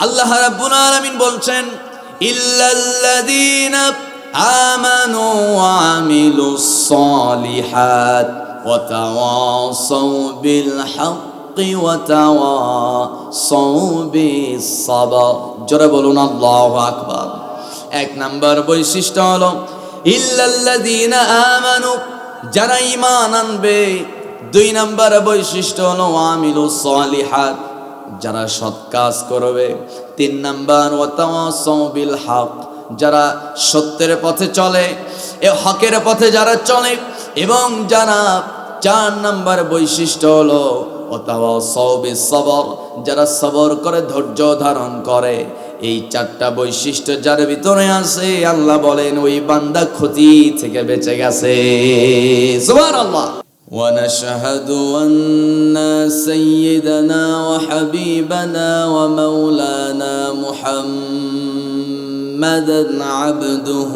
আল্লাহ রাব্বুল আলামিন বলছেন, ইল্লাল্লাযীনা আমানু ওয়া আমিলুস সালিহাত ওয়া তাওয়াসাউ বিল হাক্কি ওয়া তাওয়াসাউ বিস সাবর। জোরে বলুন আল্লাহু আকবার। এক নাম্বার বৈশিষ্ট্য হলো ইল্লাল্লাযীনা আমানু, যারা ঈমান আনবে। দুই নাম্বার বৈশিষ্ট্য হলো আমিলুস সালিহাত, যারা সৎ কাজ করবে। তিন নাম্বার ওয়া তাওয়াসাউ বিল হক, যারা সত্যের পথে চলে, এ হকের পথে যারা চলে। এবং যারা চার নাম্বার বৈশিষ্ট্য হলো ওয়া তাওয়াসাউ বিস সাবর, যারা সবর করে, ধৈর্য ধারণ করে। এই চারটা বৈশিষ্ট্য যার ভিতরে আছে, আল্লাহ বলেন ওই বান্দা ক্ষতি থেকে বেঁচে গেছে। সুবহানাল্লাহ। ونشهد أن سيدنا وحبيبنا ومولانا محمدا عبده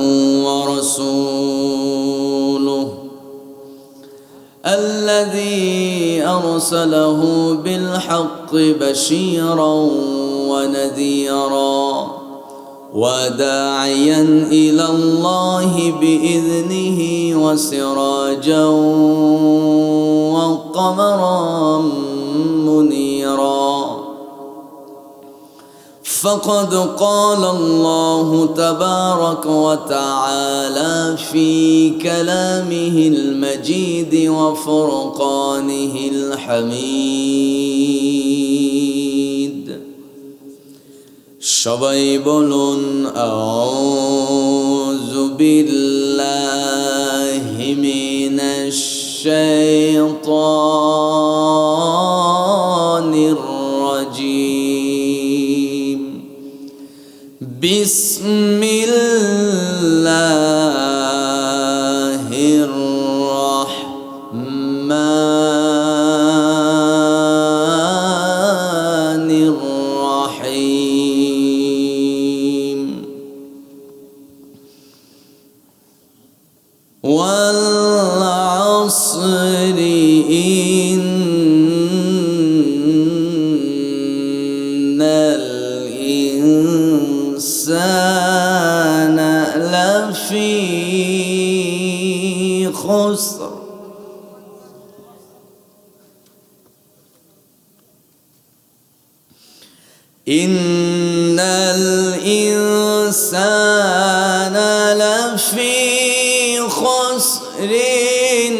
ورسوله الذي أرسله بالحق بشيرا ونذيرا وداعيا إلى الله بإذنه وسراجا وقمرا منيرا فقد قال الله تبارك وتعالى في كلامه المجيد وفرقانه الحميد। সবাই বলুন আউযু বিল্লাহি মিনাশ শাইতানির রাজীম। বিসমিল্লাহির রাহমানির রাহিম। ওয়াল আসরি ইন্নাল ইনসানা লাফি খুসর ইন্নাল ইনসানা লাফি খুসরিন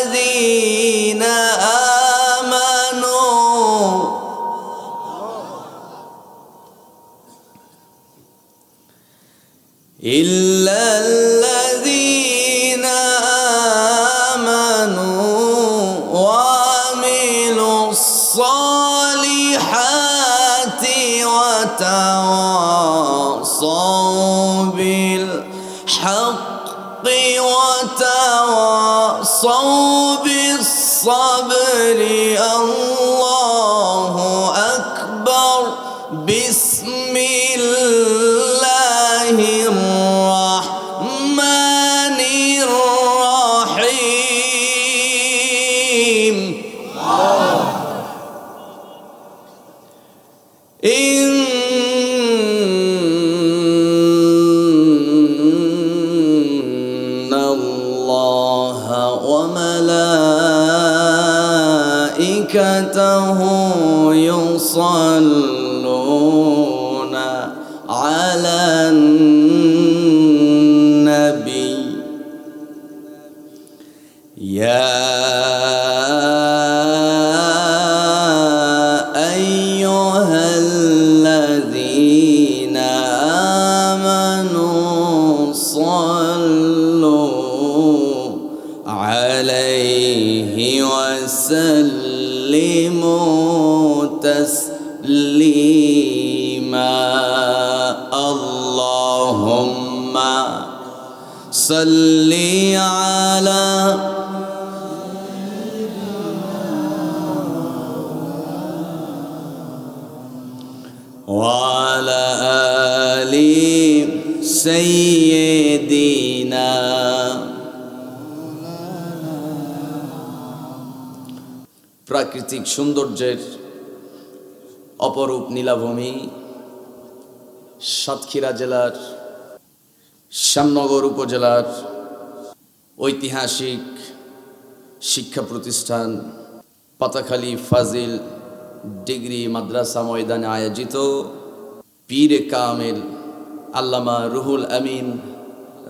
ইল্লাল্লাযীনা আমানু ইল্লাল্লাযীনা আমানু ওয়া আমিলুস সালিহাতি ওয়া তাওয়াসাউ বিল হাক্কি ওয়া তাওয়াসাউ বিস সাবরি। আল্লাহু আকবার। বিসমিল্লাহির রাহমানির রাহিম। ইন্নাল্লাহা ওয়া মালাইকাতাহু ইউসাল্লুনা আলান নবী ইয়া وسلموا تسليما اللهم صل على وعلى آل سيدنا। প্রাকৃতিক সৌন্দর্যের অপরূপ নীলাভূমি সাতক্ষীরা জেলার শ্যামনগর উপজেলার ঐতিহাসিক শিক্ষা প্রতিষ্ঠান পাতাখালী ফাজিল ডিগ্রি মাদ্রাসা ময়দানে আয়োজিত পীরে কামেল আল্লামা রুহুল আমিন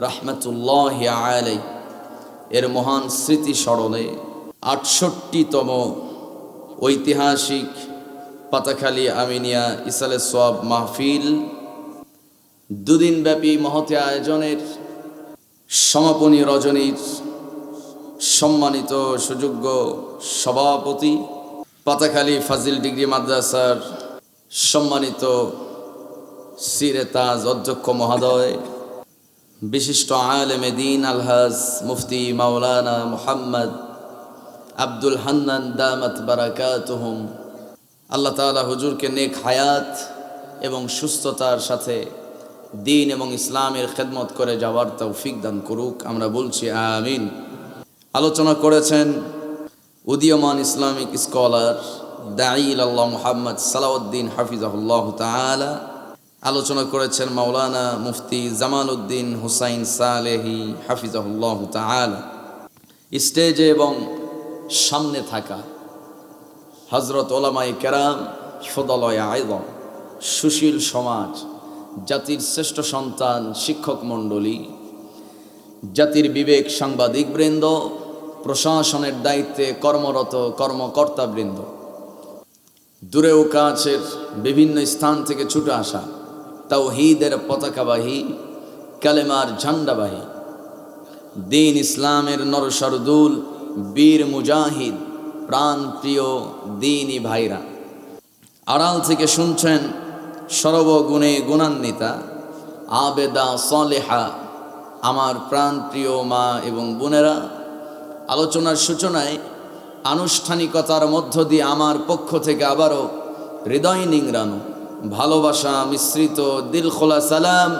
রাহমাতুল্লাহি আলাইহি এর মহান স্মৃতি স্মরণে ৬৮তম ঐতিহাসিক পাতাখালী আমিনিয়া ইসালে সোয়াব মাহফিল দুদিনব্যাপী মহতি আয়োজনের সমাপনী রজনীর সম্মানিত সুযোগ্য সভাপতি পাতাখালী ফাজিল ডিগ্রি মাদ্রাসার সম্মানিত সিরে তাজ অধ্যক্ষ মহোদয়, বিশিষ্ট আলেমে দ্বীন আলহাজ মুফতি মাওলানা মুহাম্মদ আব্দুল হান্নান দামাত বারাকাতুহুম, আল্লাহ তাআলা হুজুরকে নেক হায়াত এবং সুস্থতার সাথে দ্বীন এবং ইসলামের খেদমত করে যাওয়ার তৌফিক দান করুক, আমরা বলছি আমিন। আলোচনা করেছেন উদীয়মান ইসলামিক স্কলার দাঈ আল্লাহ মুহাম্মদ সালাউদ্দিন হাফিজাহুল্লাহ তাআলা। আলোচনা করেছেন মাওলানা মুফতি জামাল উদ্দিন হুসাইন সালেহি হাফিজাহুল্লাহ তাআলা। স্টেজে এবং সামনে থাকা হযরত ওলামায়ে কেরাম, ফুদালায়ে আযম, সুশীল সমাজ, জাতির শ্রেষ্ঠ সন্তান শিক্ষক মণ্ডলী, জাতির বিবেক সাংবাদিকবৃন্দ, প্রশাসনের দায়িত্বে কর্মরত কর্মকর্তাবৃন্দ, দূরেও কাছের বিভিন্ন স্থান থেকে ছুটে আসা তাওহীদের পতাকাবাহী, কালেমার ঝান্ডাবাহী, দ্বীন ইসলামের নরসরদুল, বীর মুজাহিদ, প্রাণ প্রিয় দ্বীনি ভাইরা, আড়াল থেকে শুনছেন সর্বগুণে গুণান্বিতা আবেদা সালেহা আমার প্রাণ প্রিয় মা এবং বোনেরা, আলোচনার সূচনায় আনুষ্ঠানিকতার মধ্য দিয়ে আমার পক্ষ থেকে আবারও হৃদয় নিংড়ানো ভালোবাসা মিশ্রিত দিল খোলা সালাম,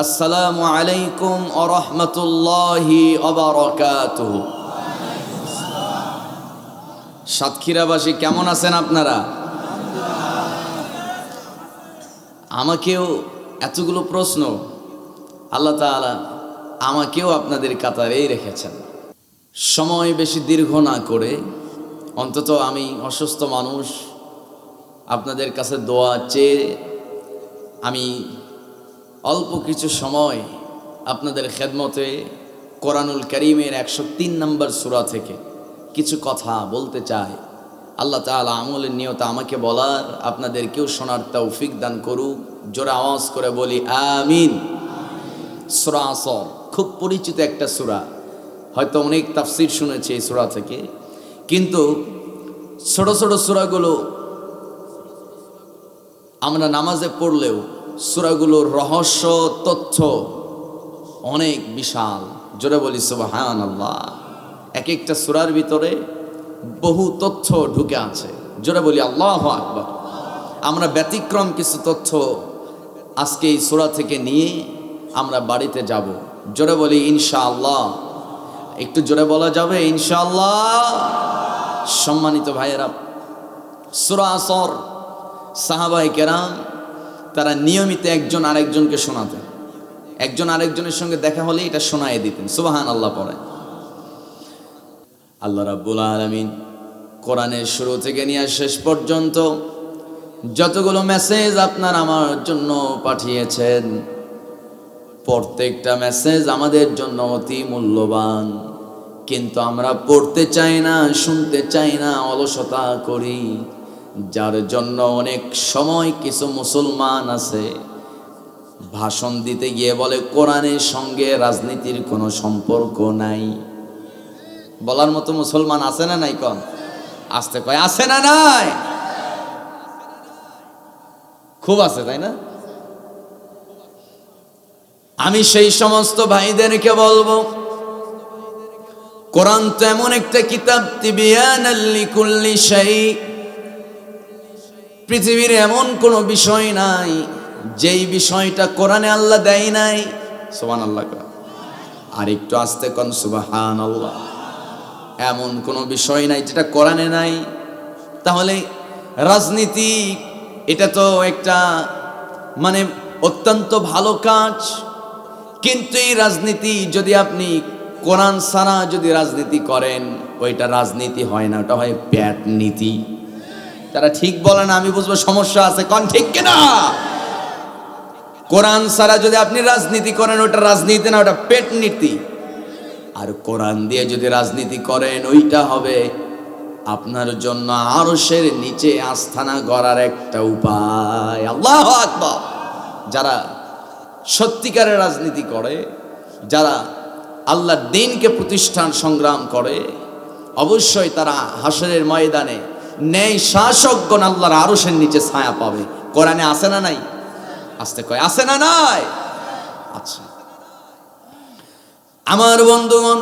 আসসালামু আলাইকুম ওয়া রাহমাতুল্লাহি ওয়া বারাকাতুহু। সাতক্ষীরাবাসী কেমন আছেন আপনারা? আমাকেও এতগুলো প্রশ্ন, আল্লাহ তাআলা আমাকেও আপনাদের কাতারেই রেখেছেন। সময় বেশি দীর্ঘ না করে অন্তত আমি অসুস্থ মানুষ, আপনাদের কাছে দোয়া চেয়ে আমি অল্প কিছু সময় আপনাদের খেদমতে কোরআনুল কারীমের ১০৩ নম্বর সূরা থেকে কিছু কথা বলতে চাই। আল্লাহ তাআলা আমলের নিয়ত আমাকে বলার, আপনাদেরকেও শোনার তৌফিক দান করুক। জোরে আওয়াজ করে বলি আমিন। সূরা আসর খুব পরিচিত একটা সূরা, হয়তো অনেক তাফসীর শুনেছি এই সূরা থেকে, কিন্তু ছোট ছোট সূরাগুলো আমরা নামাজে পড়লেও সূরাগুলোর রহস্য তথ্য অনেক বিশাল। জোরে বলি সুবহানাল্লাহ। এক একটা সূরার ভিতরে বহু তথ্য ঢুকে আছে। জোরে বলি আল্লাহু আকবার। আমরা ব্যতিক্রম কিছু তথ্য আজকে এই সূরা থেকে নিয়ে আমরা বাড়িতে যাব। জোরে বলি ইনশাআল্লাহ। একটু জোরে বলা যাবে ইনশাআল্লাহ? সম্মানিত ভাইয়েরা, সূরা আসর সাহাবায়ে কেরাম তারা নিয়মিত একজন আরেকজনকে শোনাতেন, একজন আরেকজনের সঙ্গে দেখা হলে এটা শোনায় দিতেন। সুবহানাল্লাহ পড়ে। আল্লাহ রাব্বুল আলামিন কোরআনের শুরু থেকে নিয়ে শেষ পর্যন্ত যতগুলো মেসেজ আপনার আমার জন্য পাঠিয়েছেন, প্রত্যেকটা মেসেজ আমাদের জন্য অতি মূল্যবান, কিন্তু আমরা পড়তে চাই না, শুনতে চাই না, অলসতা করি, যার জন্য অনেক সময় কিছু মুসলমান আছে ভাষণ দিতে গিয়ে বলে কোরআনের সঙ্গে রাজনীতির কোনো সম্পর্ক নাই। বলার মতো মুসলমান আছে না নাই? কন আসতে কয় আছে না নাই? খুব আছে, তাই না? আমি সেই সমস্ত ভাইদেরকে বলবো, কোরআন তো এমন একটা কিতাব, তিবিয়ানাল লিকুল্লি শাই, পৃথিবীর এমন কোনো বিষয় নাই যেই বিষয়টা কোরআনে আল্লাহ দেয় নাই। সুবহানাল্লাহ। আর একটু আস্তে কোন সুবহানাল্লাহ। এমন কোনো বিষয় নাই যেটা কোরআনে নাই। তাহলে রাজনীতি এটা তো একটা মানে অত্যন্ত ভালো কাজ, কিন্তু এই রাজনীতি যদি আপনি কোরআন ছাড়া যদি রাজনীতি করেন, ওইটা রাজনীতি হয় না, ওটা হয় প্যাট নীতি। তারা ঠিক বলে না, আমি বুঝবো সমস্যা আছে, কোন ঠিক কিনা? কোরআন ছাড়া যদি আপনি রাজনীতি করেন, ওটা রাজনীতি না, ওটা পেট নীতি। আর কোরআন দিয়ে যদি রাজনীতি করেন, ওইটা হবে আপনার জন্য আরশের নিচে আস্থানা গড়ার একটা উপায়। আল্লাহু আকবার। যারা সত্যিকারের রাজনীতি করে, যারা আল্লাহর দ্বীনকে প্রতিষ্ঠান সংগ্রাম করে, অবশ্যই তারা হাসরের ময়দানে ন্যায় শাসকগণ আল্লাহর আরশের নিচে ছায়া পাবে। কোরআনে আছে না নাই? আসতে কয় আছে না নাই? আচ্ছা আমার বন্ধুগণ,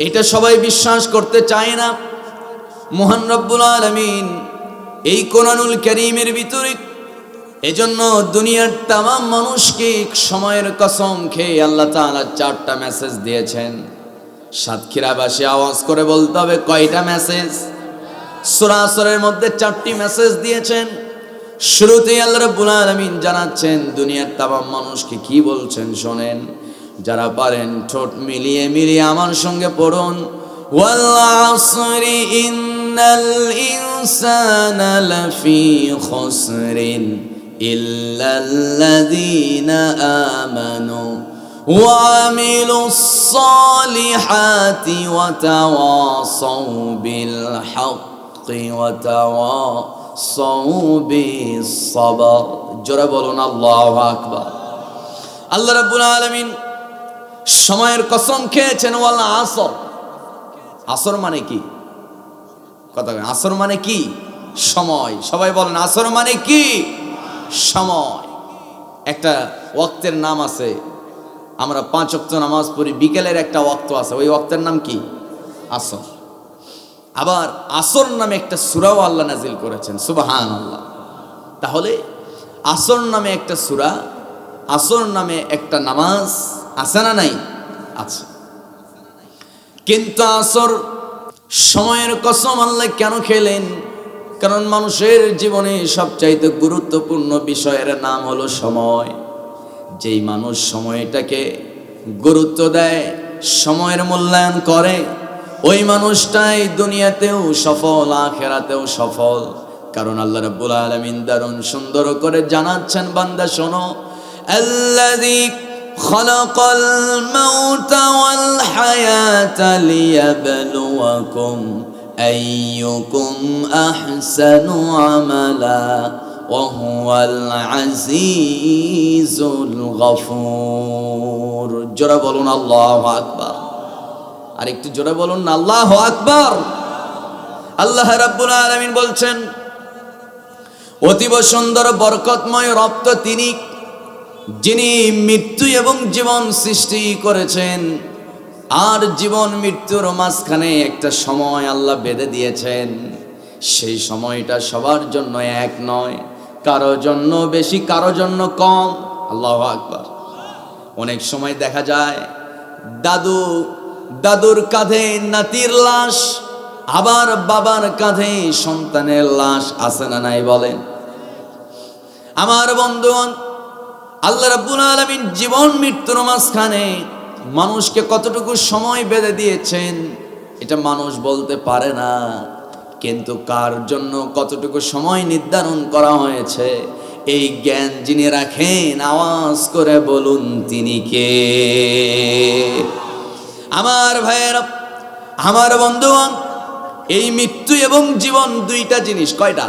এটা সবাই বিশ্বাস করতে চায় না। মহান রব্বুল আলামিন এই কোরআনুল কারীমের ভিতরে এজন্য দুনিয়ার তামাম মানুষকে সময়ের কসম খেয়ে আল্লাহ তাআলা 4টা মেসেজ দিয়েছেন। সাতক্ষীরাবাসী আওয়াজ করে বলতে হবে, কয়টা মেসেজ? সূরা আসরের মধ্যে 4টি মেসেজ দিয়েছেন। শুরুতেই আল্লাহ রাব্বুল আলামিন জানাচ্ছেন দুনিয়ার তামাম মানুষকে কি বলছেন শোনেন। যারা পারেন ঠোঁট মিলিয়ে মিলিয়ে আমার সঙ্গে পড়ুন, ওয়াল আসরি ইন্নাল ইনসানা লাফি খুসরিন ইল্লাল্লাযীনা আমানু ওয়া আমিলুস সালিহাতি ওয়া তাওয়াসাউ বিল হাক্কি ওয়া তাওয়াসাউ বিস সাবর। জোরে বলুন আল্লাহু আকবার। আল্লাহ রাব্বুল আলামিন সময়ের কসম খেয়েছেন, ওয়াল আসর। আসর মানে কি? কথা বলেন, আসর মানে কি? সময়। সবাই বলেন আসর মানে কি? সময়। একটা ওয়াক্তের নাম আছে, আমরা 5 ওয়াক্ত নামাজ পড়ি, বিকেলের একটা ওয়াক্ত আছে, ওই ওয়াক্তের নাম কি? আসর। আবার আসর নামে একটা সূরাও আল্লাহ নাজিল করেছেন, সুবহানাল্লাহ। তাহলে আসর নামে একটা সূরা, আসর নামে একটা নামাজ আছে না নাই? আছে। কিন্তু আসর সময়ের কসম আল্লাহ কেন খেলেন? কারণ মানুষের জীবনে সবচাইতে গুরুত্বপূর্ণ বিষয়ের নাম হলো সময়। যেই মানুষ সময়টাকে গুরুত্ব দেয়, সময়ের মূল্যায়ন করে, ওই মানুষটাই দুনিয়াতেও সফল, আখিরাতেও সফল। কারণ আল্লাহ রাব্বুল আলামিন দারুণ সুন্দর করে জানাচ্ছেন, বান্দা শোনো, আল্লাযী খালাকাল মাউতা ওয়াল হায়াতা লিয়াবলুয়াকুম আইয়ুকুম আহসানু আমালা ওয়া হুয়াল আজিজুল গফুর। জোরে বলুন আল্লাহু আকবার। আর একটু জোরে বলুন না আল্লাহু আকবার। আল্লাহ রাব্বুল আলামিন বলছেন, অতীব সুন্দর বরকতময় রব তো তিনি, যিনি মৃত্যু এবং জীবন সৃষ্টি করেছেন। আর জীবন মৃত্যুর মাঝখানে একটা সময় আল্লাহ বেঁধে দিয়েছেন। সেই সময়টা সবার জন্য এক নয়, কারো জন্য বেশি, কারো জন্য কম। আল্লাহু আকবার। অনেক সময় দেখা যায় দাদুর কাঁধে নাতির লাশ, আবার বাবার কাঁধে সন্তানের লাশ, আছে না নাই বলেন? আমার বন্ধুগণ, আল্লাহ রাব্বুল আলামিন জীবন মৃত্যুর মাঝখানে মানুষকে কতটুকু সময় বেঁধে দিয়েছেন এটা মানুষ বলতে পারে না। কিন্তু কার জন্য কতটুকু সময় নির্ধারণ করা হয়েছে এই জ্ঞান যিনি রাখেন, আওয়াজ করে বলুন তিনি কে? আমার ভাইয়েরা, আমার বন্ধুগণ, এই মৃত্যু এবং জীবন দুইটা জিনিস। কয়টা?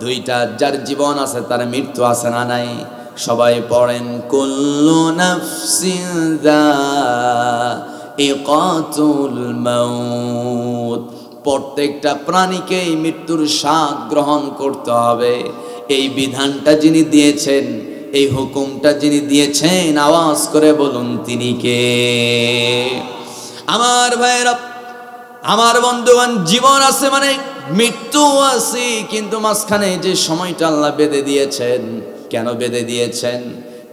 দুইটা। যার জীবন আছে তার মৃত্যু আছে না নাই? সবাই পড়েন, কুল্লু নাফসিন যায়িকাতুল মাউত। প্রত্যেকটা প্রাণীকেই মৃত্যুর স্বাদ গ্রহণ করতে হবে। এই বিধানটা যিনি দিয়েছেন, এই হুকুমটা যিনি দিয়েছেন, আওয়াজ করে বলুন তিনি কে? আমার ভাইরা, আমার বন্ধুগণ, জীবন আছে মানে মৃত্যু আছে, কিন্তু মাঝখানে যে সময়টা আল্লাহ বেঁধে দিয়েছেন, কেন বেঁধে দিয়েছেন?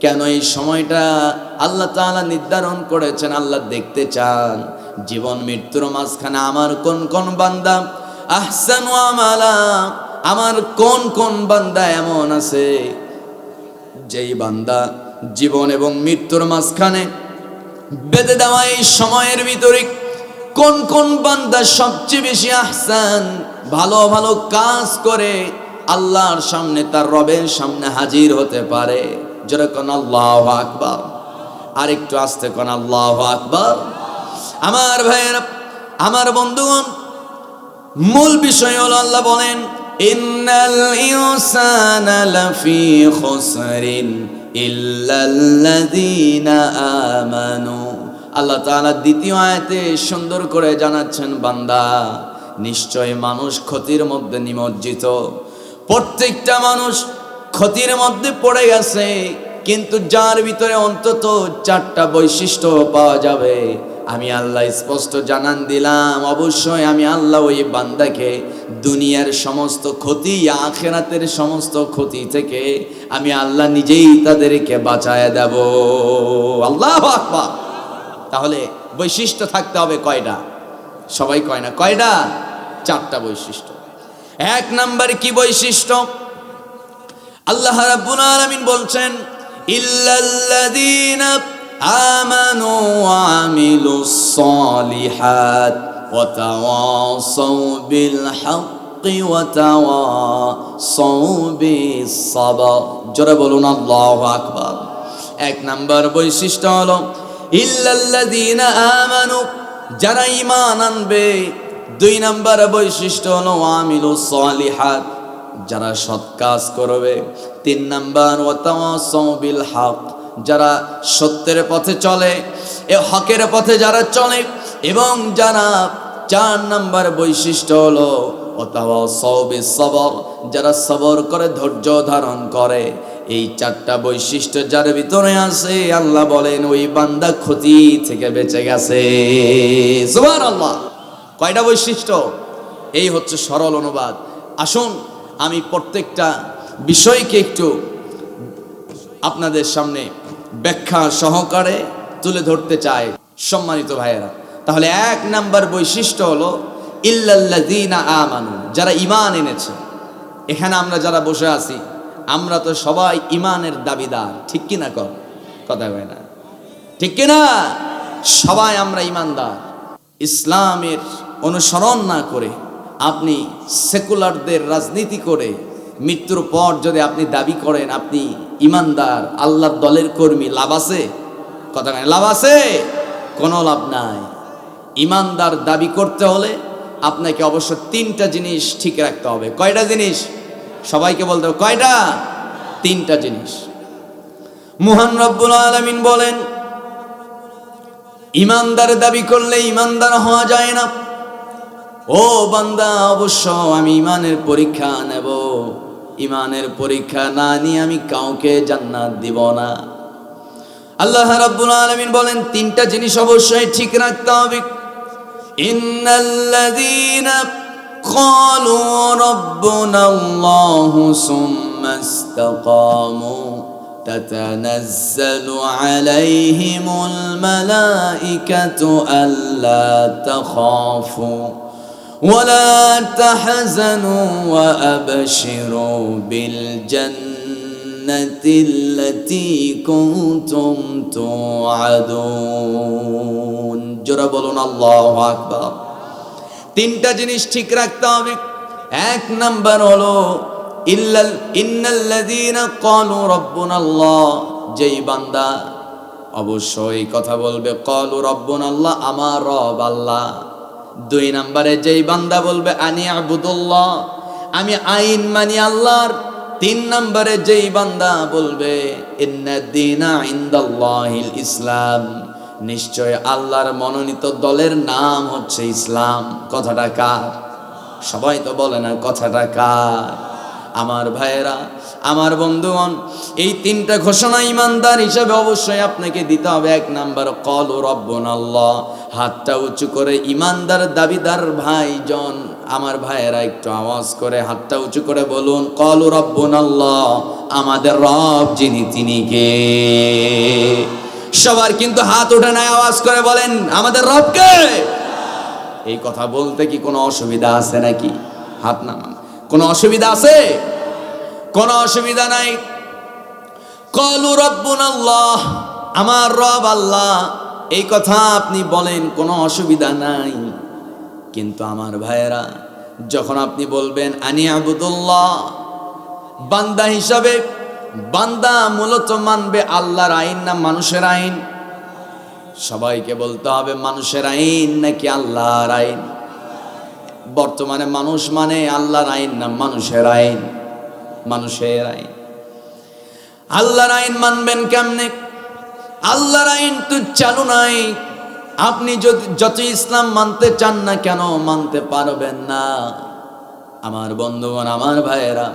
কেন এই সময়টা আল্লাহ তাআলা নির্ধারণ করেছেন? আল্লাহ দেখতে চান জীবন মৃত্যুর মাঝখানে আমার কোন কোন বান্দা আহসানু আমালা, আমার কোন কোন বান্দা এমন আছে যেই বান্দা জীবন এবং মৃত্যুর মাঝখানে বেঁধে দেওয়া এই সময়ের ভিতরে কোন কোন বান্দা সবচেয়ে বেশি আহসান ভালো ভালো কাজ করে আল্লাহর সামনে তার রবের সামনে হাজির হতে পারে। যেরকম আল্লাহু আকবার, আর একটু আস্তে কোন আল্লাহু আকবার। আমার ভাইয়েরা, আমার বন্ধুগণ, মূল বিষয় হলো আল্লাহ বলেন ইন্নাল ইনসানা লাফি খুসরিন ইল্লাল্লাযীনা আমানু। আল্লাহ তাআলা দ্বিতীয় আয়াতে সুন্দর করে জানাচ্ছেন, বান্দা নিশ্চয় মানুষ ক্ষতির মধ্যে নিমজ্জিত। প্রত্যেকটা মানুষ ক্ষতির মধ্যে পড়ে গেছে, কিন্তু যার ভিতরে অন্তত 4টা বৈশিষ্ট্য পাওয়া যাবে। আমি আল্লাহ স্পষ্ট জানান দিলাম, অবশ্যই আমি আল্লাহ ওই বান্দাকে দুনিয়ার সমস্ত ক্ষতি, আখিরাতের সমস্ত ক্ষতি থেকে আমি আল্লাহ নিজেই তাদেরকে বাঁচায় দেব। আল্লাহু আকবার। তাহলে বৈশিষ্ট্য থাকতে হবে কয়টা? সবাই কয় না, কয়টা? 4টা বৈশিষ্ট্য। 1 নম্বরে কি বৈশিষ্ট্য? আল্লাহ রাব্বুল আলামিন বলছেন ইল্লাল্লাযীনা আমানু ওয়া আমিলুস সালিহাত ওয়া তাওয়াসাউ বিল হাক্কি ওয়া তাওয়াসাউ বিস সাবর। জোরে বলুন আল্লাহু আকবার। 1 নম্বর বৈশিষ্ট্য হলো ইল্লাল্লাযীনা আমানু, যারা ঈমান আনবে। 2 নম্বর বৈশিষ্ট্য হলো আমিলুস সালিহাত, যারা সৎ কাজ করবে। 3 নম্বর ওয়া তাওয়াসাউ বিল হক, যারা সত্যের পথে চলে, এ হকের পথে যারা চলে। এবং যারা 4 নম্বর বৈশিষ্ট্য হলো ওয়া তাওয়াসাউ বিস সবর, যারা সবর করে, ধৈর্য ধারণ করে। এই 4টা বৈশিষ্ট্য যার ভিতরে আছে, আল্লাহ বলেন ওই বান্দা ক্ষতি থেকে বেঁচে গেছে। সুবহানাল্লাহ। কয়টা বৈশিষ্ট্য? এই হচ্ছে সরল অনুবাদ। আসুন আমি প্রত্যেকটা বিষয়কে একটু আপনাদের সামনে ব্যাখ্যা সহকারে তুলে ধরতে চাই, সম্মানিত ভাইয়েরা। তাহলে 1 নাম্বার বৈশিষ্ট্য হলো ইল্লাল্লাযীনা আমানু, যারা ঈমান এনেছে। এখানে আমরা যারা বসে আছি, আমরা তো সবাই ঈমানের দাবিদার, ঠিক কিনা? কথা হয় না, ঠিক কিনা? সবাই আমরা ঈমানদার। ইসলামের অনুসরণ না করে আপনি সেকুলারদের রাজনীতি করে মৃত্যুর পর যদি আপনি দাবি করেন আপনি ঈমানদার, আল্লাহর দলের কর্মী, লাভ আছে? কথা হয়, লাভ আছে? কোনো লাভ নাই। ঈমানদার দাবি করতে হলে আপনাকে অবশ্য 3টা জিনিস ঠিক রাখতে হবে। কয়টা জিনিস? সবাইকে বলতে হবে কয়টা? 3টা জিনিস। মহান রব্বুল আলামিন বলেন ঈমানদার দাবি করলে ঈমানদার হওয়া যায় না। ও বান্দা, অবশ্য আমি ঈমানের পরীক্ষা নেব। ঈমানের পরীক্ষা না নিয়ে আমি কাউকে জান্নাত দিব না। আল্লাহ রাব্বুল আলামিন বলেন 3টা জিনিস অবশ্যই ঠিক রাখতে হবে। ইন্নাল্লাযীনা ক্বালু রাব্বুনাল্লাহু সুম্মা ইসতাকামু তাতানাজ্জালু আলাইহিমুল মালাইকাতু আল্লা তাখাফু ولا تحزنوا وأبشروا بالجنة التي كنتم توعدون। জোরে বলুন আল্লাহু আকবার। 3টা জিনিস ঠিক রাখতে হবে। 1 নাম্বার হলো ইন্নাল্লাযীনা ক্বালু রাব্বুনাল্লাহ, যেই বান্দা অবশ্যই কথা বলবে ক্বালু রাব্বুনাল্লাহ, আমার রব আল্লাহ। 2 নম্বরে যেই বান্দা বলবে আনি আবুদুল্লাহ, আমি আইন মানি আল্লাহর। 3 নম্বরে যেই বান্দা বলবে ইন্নাদ-দীনা ইনদাল্লাহিল ইসলাম, নিশ্চয় আল্লাহর মনোনীত দলের নাম হচ্ছে ইসলাম। কথাটা কার? সবাই তো বলে না কথাটা কার? আমার ভাইয়েরা, আমার বন্ধুগণ, এই 3টা ঘোষণা ঈমানদার হিসেবে অবশ্যই আপনাকে দিতে হবে। 1 নাম্বার ক্বালু রাব্বুনাল্লাহ, হাতটা উঁচু করে ঈমানদার দাবিদার ভাইজন, আমার ভাইয়েরা একটু আওয়াজ করে হাতটা উঁচু করে বলুন ক্বালু রাব্বুনাল্লাহ, আমাদের রব যিনি তিনি কে? সবার কিন্তু হাত ওঠে না, আওয়াজ করে বলেন আমাদের রব কে? এই কথা বলতে কি কোনো অসুবিধা আছে নাকি? হাত নামান। কোনো অসুবিধা আছে? কোনো অসুবিধা নাই। ক্বালু রাব্বুনা আল্লাহ, আমার রব আল্লাহ, এই কথা আপনি বলেন, কোনো অসুবিধা নাই। কিন্তু আমার ভাইয়েরা, যখন আপনি বলবেন আনি আবুদুল্লাহ, বান্দা হিসাবে বান্দা মূলত মানবে আল্লাহর আইন না মানুষের আইন? সবাইকে বলতে হবে মানুষের আইন নাকি আল্লাহর আইন? বর্তমানে মানুষ মানে আল্লাহর আইন না মানুষের আইন? মানুষের আইন। আল্লাহর আইন মানবেন কেমনে? আল্লাহর আইন তো চালু নাই। আপনি যত ইসলাম মানতে চান না কেন, মানতে পারবেন না। আমার বন্ধুগণ, আমার ভাইয়েরা,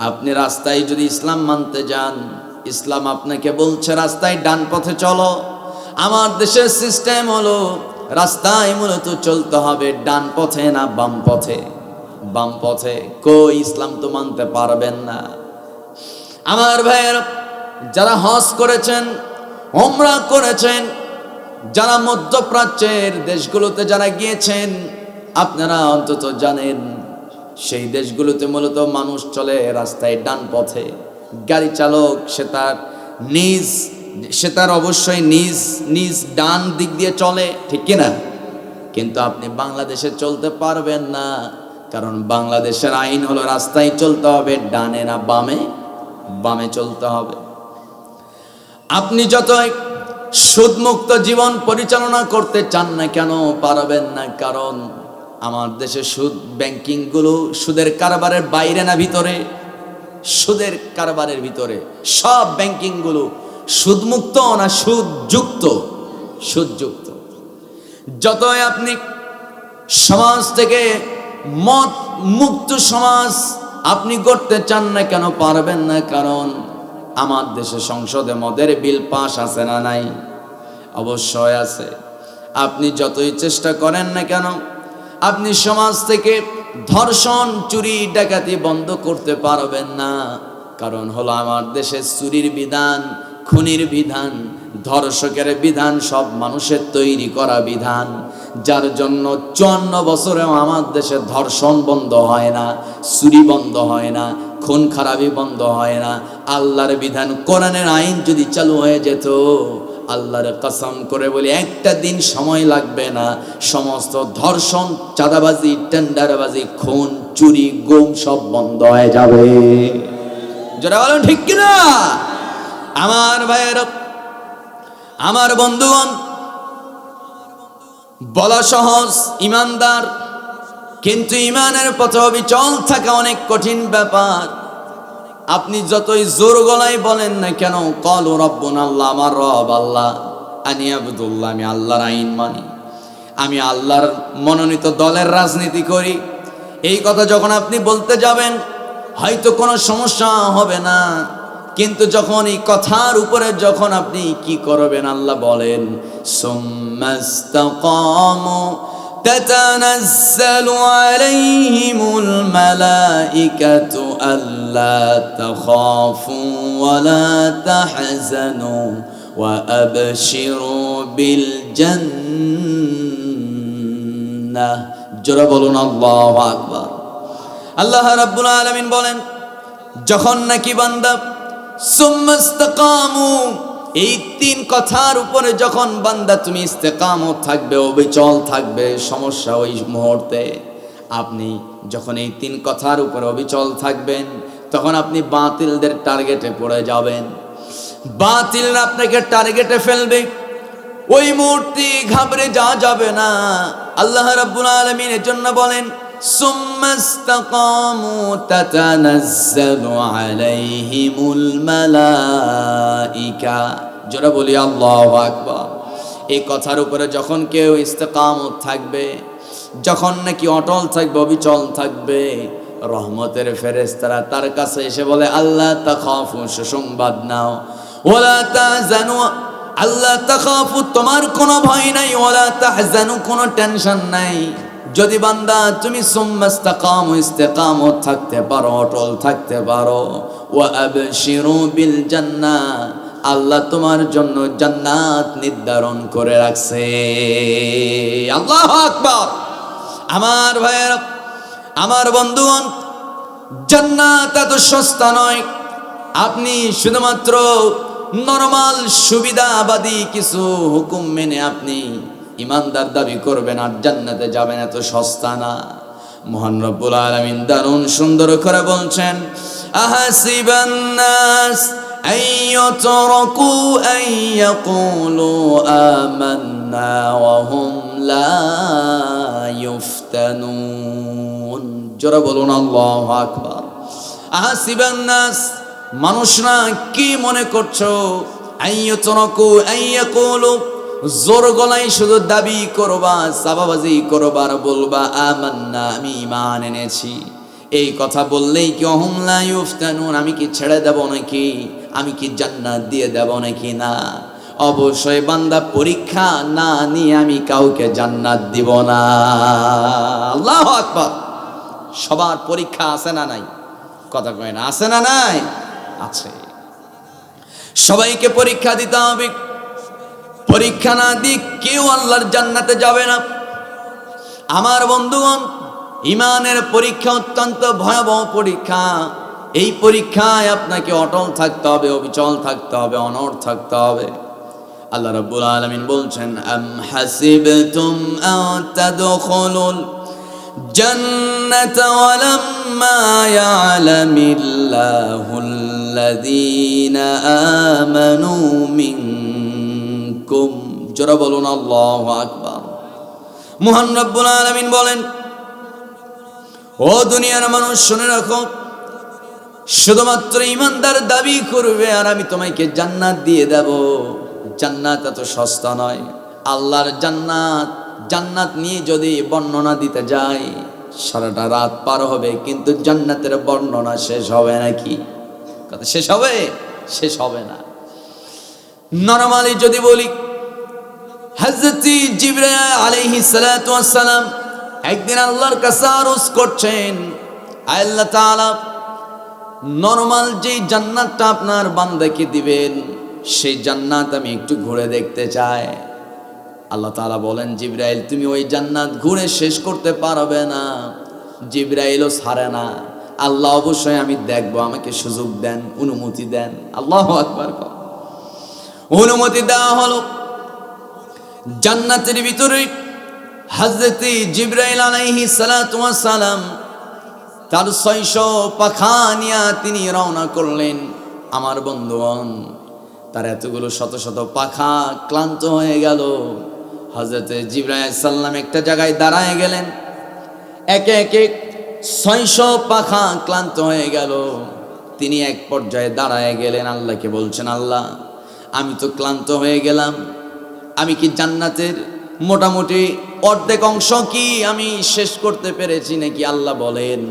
আপনি রাস্তায় যদি ইসলাম মানতে যান, ইসলাম আপনাকে বলছে রাস্তায় ডান পথে চলো। আমার দেশের সিস্টেম হলো রাস্তায় মূলত চলতে হবে ডান পথে না বাম পথে? বাম পথে। কই, ইসলাম তো মানতে পারবেন না। আমার ভাইয়েরা, যারা হজ করেছেন, উমরা করেছেন, যারা মধ্যপ্রাচ্যের দেশগুলোতে যারা গিয়েছেন, আপনারা অন্তত জানেন সেই দেশগুলোতে মূলত মানুষ চলে রাস্তায় ডান পথে। গাড়ি চালক সে তার অবশ্যই নিজ ডান দিক দিয়ে চলে, ঠিক কিনা? কিন্তু আপনি বাংলাদেশে চলতে পারবেন না, কারণ বাংলাদেশের আইন হলো রাস্তায় চলতে হবে ডানে না বামে? বামে চলতে হবে। আপনি যতই সুদমুক্ত জীবন পরিচালনা করতে চান না কেন, পারবেন না। কারণ আমার দেশে ব্যাংকিংগুলো সুদের কারবারের বাইরে না ভিতরে? সুদের কারবারের ভিতরে। সব ব্যাংকিংগুলো সুদমুক্ত না সুদযুক্ত? সুদযুক্ত। যতই আপনি সমাজ থেকে মদ মুক্ত সমাজ আপনি করতে চান না কেন, পারবেন না। কারণ আমার দেশে সংসদে মদের বিল পাস আছে না নাই? অবশ্যই আছে। আপনি যতই চেষ্টা করেন না কেন, আপনি সমাজ থেকে ধর্ষণ, চুরি, ডাকাতি বন্ধ করতে পারবেন না। কারণ হলো আমার দেশে চুরির বিধান, খুনির বিধান, ধর্ষকের বিধান সব মানুষের তৈরি করা বিধান, যার জন্য 54 বছরেও আমার দেশে ধর্ষণ বন্ধ হয় না, চুরি বন্ধ হয় না, খুন খারাপি বন্ধ হয় না। আল্লাহর বিধান, কোরআনের আইন যদি চালু হয়ে যেত, আল্লাহর কসম করে বলি, একটা দিন সময় লাগবে না, সমস্ত ধর্ষণ, চাঁদাবাজি, টেন্ডারবাজি, খুন, চুরি, গুম সব বন্ধ হয়ে যাবে। যারা বলেন ঠিক কিনা? আমার ভাইয়েরা, আমার বন্ধুগণ, বলা সহজ ইমানদার, কিন্তু ইমানের পথে অবিচল থাকা অনেক কঠিন ব্যাপার। আপনি যতই জোর গলায় বলেন না কেন, ক্বালু রাব্বুনা আল্লাহ, আমার রব আল্লাহ, আনি আবুদুল্লাহ, আমি আল্লাহর আইন মানি, আমি আল্লাহর মনোনীত দলের রাজনীতি করি, এই কথা যখন আপনি বলতে যাবেন, হয়তো কোনো সমস্যা হবে না। কিন্তু যখন এই কথার উপরে যখন আপনি কি করবেন, আল্লাহ বলেন সুম্মাস্তাকামু তাতানাজ্জালু আলাইহিমুল মালাইকাতু আল্লা তাখাফু ওয়া লা তাহজানু ওয়া আবশিরু বিল জান্নাহ। জোরে বলুন আল্লাহু আকবার। আল্লাহ রাব্বুল আলামিন বলেন, যখন নাকি বান্দা সুম্মাস্তাকামু, এই 3 কথার উপরে যখন বান্দা তুমি ইস্তেকামত থাকবে, অবিচল থাকবে, সমস্যা ওই মুহূর্তে আপনি যখন এই 3 কথার উপরে অবিচল থাকবেন, তখন আপনি বাতিলদের টার্গেটে পড়ে যাবেন। বাতিলরা আপনাকে টার্গেটে ফেলবে, ওই মুহূর্তে ঘাবড়ে যাওয়া যাবে না। আল্লাহ রাব্বুল আলামিন এর জন্য বলেন সুম্মাস্তাকামু তাতানাজ্জালু আলাইহিমুল মালাইকা। যারা বলি আল্লাহু আকবার। এই কথার উপরে যখন কেউ ইস্তেকামত থাকবে, যখন নাকি অটল থাকবে, অবিচল থাকবে, রহমতের ফেরেশতারা তার কাছে এসে বলে আল্লাহ তাখাফু, সুসংবাদ নাও, ওয়ালা তাহজানু, আল্লাহ তাখাফু, তোমার কোনো ভয় নাই, ওয়ালা তাহজানু, কোনো টেনশন নাই। যদি বান্দা তুমি সুম্মাস্তাকামু, ইস্তেকামত থাকতে পারো, অটল থাকতে পারো, ওয়া আবশিরু বিল জান্নাহ, আল্লাহ তোমার জন্য জান্নাত নির্ধারণ করে রাখছে। আল্লাহু আকবার। আমার ভাইয়েরা, আমার বন্ধুগণ, জান্নাত এত সস্তা নয়। আপনি শুধুমাত্র নরমাল সুবিধাবাদী কিছু হুকুম মেনে আপনি ইমানদার দাবি করবেন আর জান্নাতে যাবেন, এত সস্তা না। মহান রব্বুল আলামিন দারুণ সুন্দর করে বলছেন, আহাসিবান নাস আইয়াতরাকু আইয়াকুলু আমান্না ওয়া হুম লা ইফতানুন। জোরে বলুন আল্লাহু আকবার। আহাসিবান নাস, মানুষরা কি মনে করছো, আইয়াতরাকু আইয়াকুলু, জোর গলায় শুধু দাবি করবা, সাবাবাজি করবা আর বলবা আমান্না, আমি ঈমান এনেছি। এই কথা বললেই কি হুম লা ইফতানুন, আমি কি ছেড়ে দেব নাকি, আমি কি জান্নাত দিয়ে দেব নাকি? না, অবশ্যই বান্দা পরীক্ষা না নিয়ে আমি কাউকে জান্নাত দিব না। আল্লাহু আকবার। সবার পরীক্ষা আছে না নাই? কথা কয় না, আছে না নাই? আছে। সবাইকে পরীক্ষা দিতে হবে। পরীক্ষা না দিয়ে কেউ আল্লাহর জান্নাতে যাবে না। আমার বন্ধুগণ, ইমানের পরীক্ষা অত্যন্ত ভয়াবহ পরীক্ষা। এই পরীক্ষায় আপনাকে অটল থাকতে হবে, অবিচল থাকতে হবে, অনড় থাকতে হবে। আল্লাহ রাব্বুল আলামিন বলছেন, আম হাসিবতুম আন তাদখুলুল জান্নাতা ওয়ালাম্মা ইয়ালামিল্লাহুল্লাযীনা আমানু মিনকুম। জোরে বলুন আল্লাহু আকবার। মহান রব্বুল আলামিন বলেন, ও দুনিয়ার মানুষ শুনে রাখো, শুধুমাত্র ইমানদার দাবি করবে আর আমি তোমাকে জান্নাত দিয়ে দেব। জান্নাত এত সস্তা নয়। আল্লাহর জান্নাত, জান্নাত নিয়ে যদি বর্ণনা দিতে যাই সারাটা রাত পার হবে, কিন্তু জান্নাতের বর্ণনা শেষ হবে নাকি? কথা শেষ হবে? শেষ হবে না। নরমালি যদি বলি, হযরত জিবরাইল আলাইহিস সালাতু ওয়াস সালাম একদিন আল্লাহর কাছে আরজ করছেন, আল্লাহ তাআলা নরমাল যে জান্নাতটা আপনার বান্দাকে দিবেন, সেই জান্নাত আমি একটু ঘুরে দেখতে চাই। আল্লাহ তাআলা বলেন, জিবরাইল তুমি ওই জান্নাত ঘুরে শেষ করতে পারবে না। জিবরাইলও ছাড়ে না। আল্লাহ অবশ্যই আমি দেখবো, আমাকে সুযোগ দেন, অনুমতি দেন। আল্লাহু আকবার। অনুমতি দেওয়া হলো। জান্নাতের ভিতরে হযরত জিবরাইল আলাইহিস সালাতু ওয়াস সালাম তার 600 পাখা নিয়ে তিনি রওনা করলেন। আমার বন্ধুগণ, তার এতগুলো শত শত পাখা ক্লান্ত হয়ে গেল। হযরত জিবরাইল আলাইহিস সালাম একটা জায়গায় দাঁড়ায় গেলেন। একে একে 600 পাখা ক্লান্ত হয়ে গেল। তিনি এক পর্যায়ে দাঁড়ায় গেলেন, আল্লাহকে বলছেন, আল্লাহ আমি তো ক্লান্ত হয়ে গেলাম, আমি কি জান্নাতের মোটামুটি অর্ধেক অংশ কি আমি শেষ করতে পেরেছি নাকি? আল্লাহ বলেন,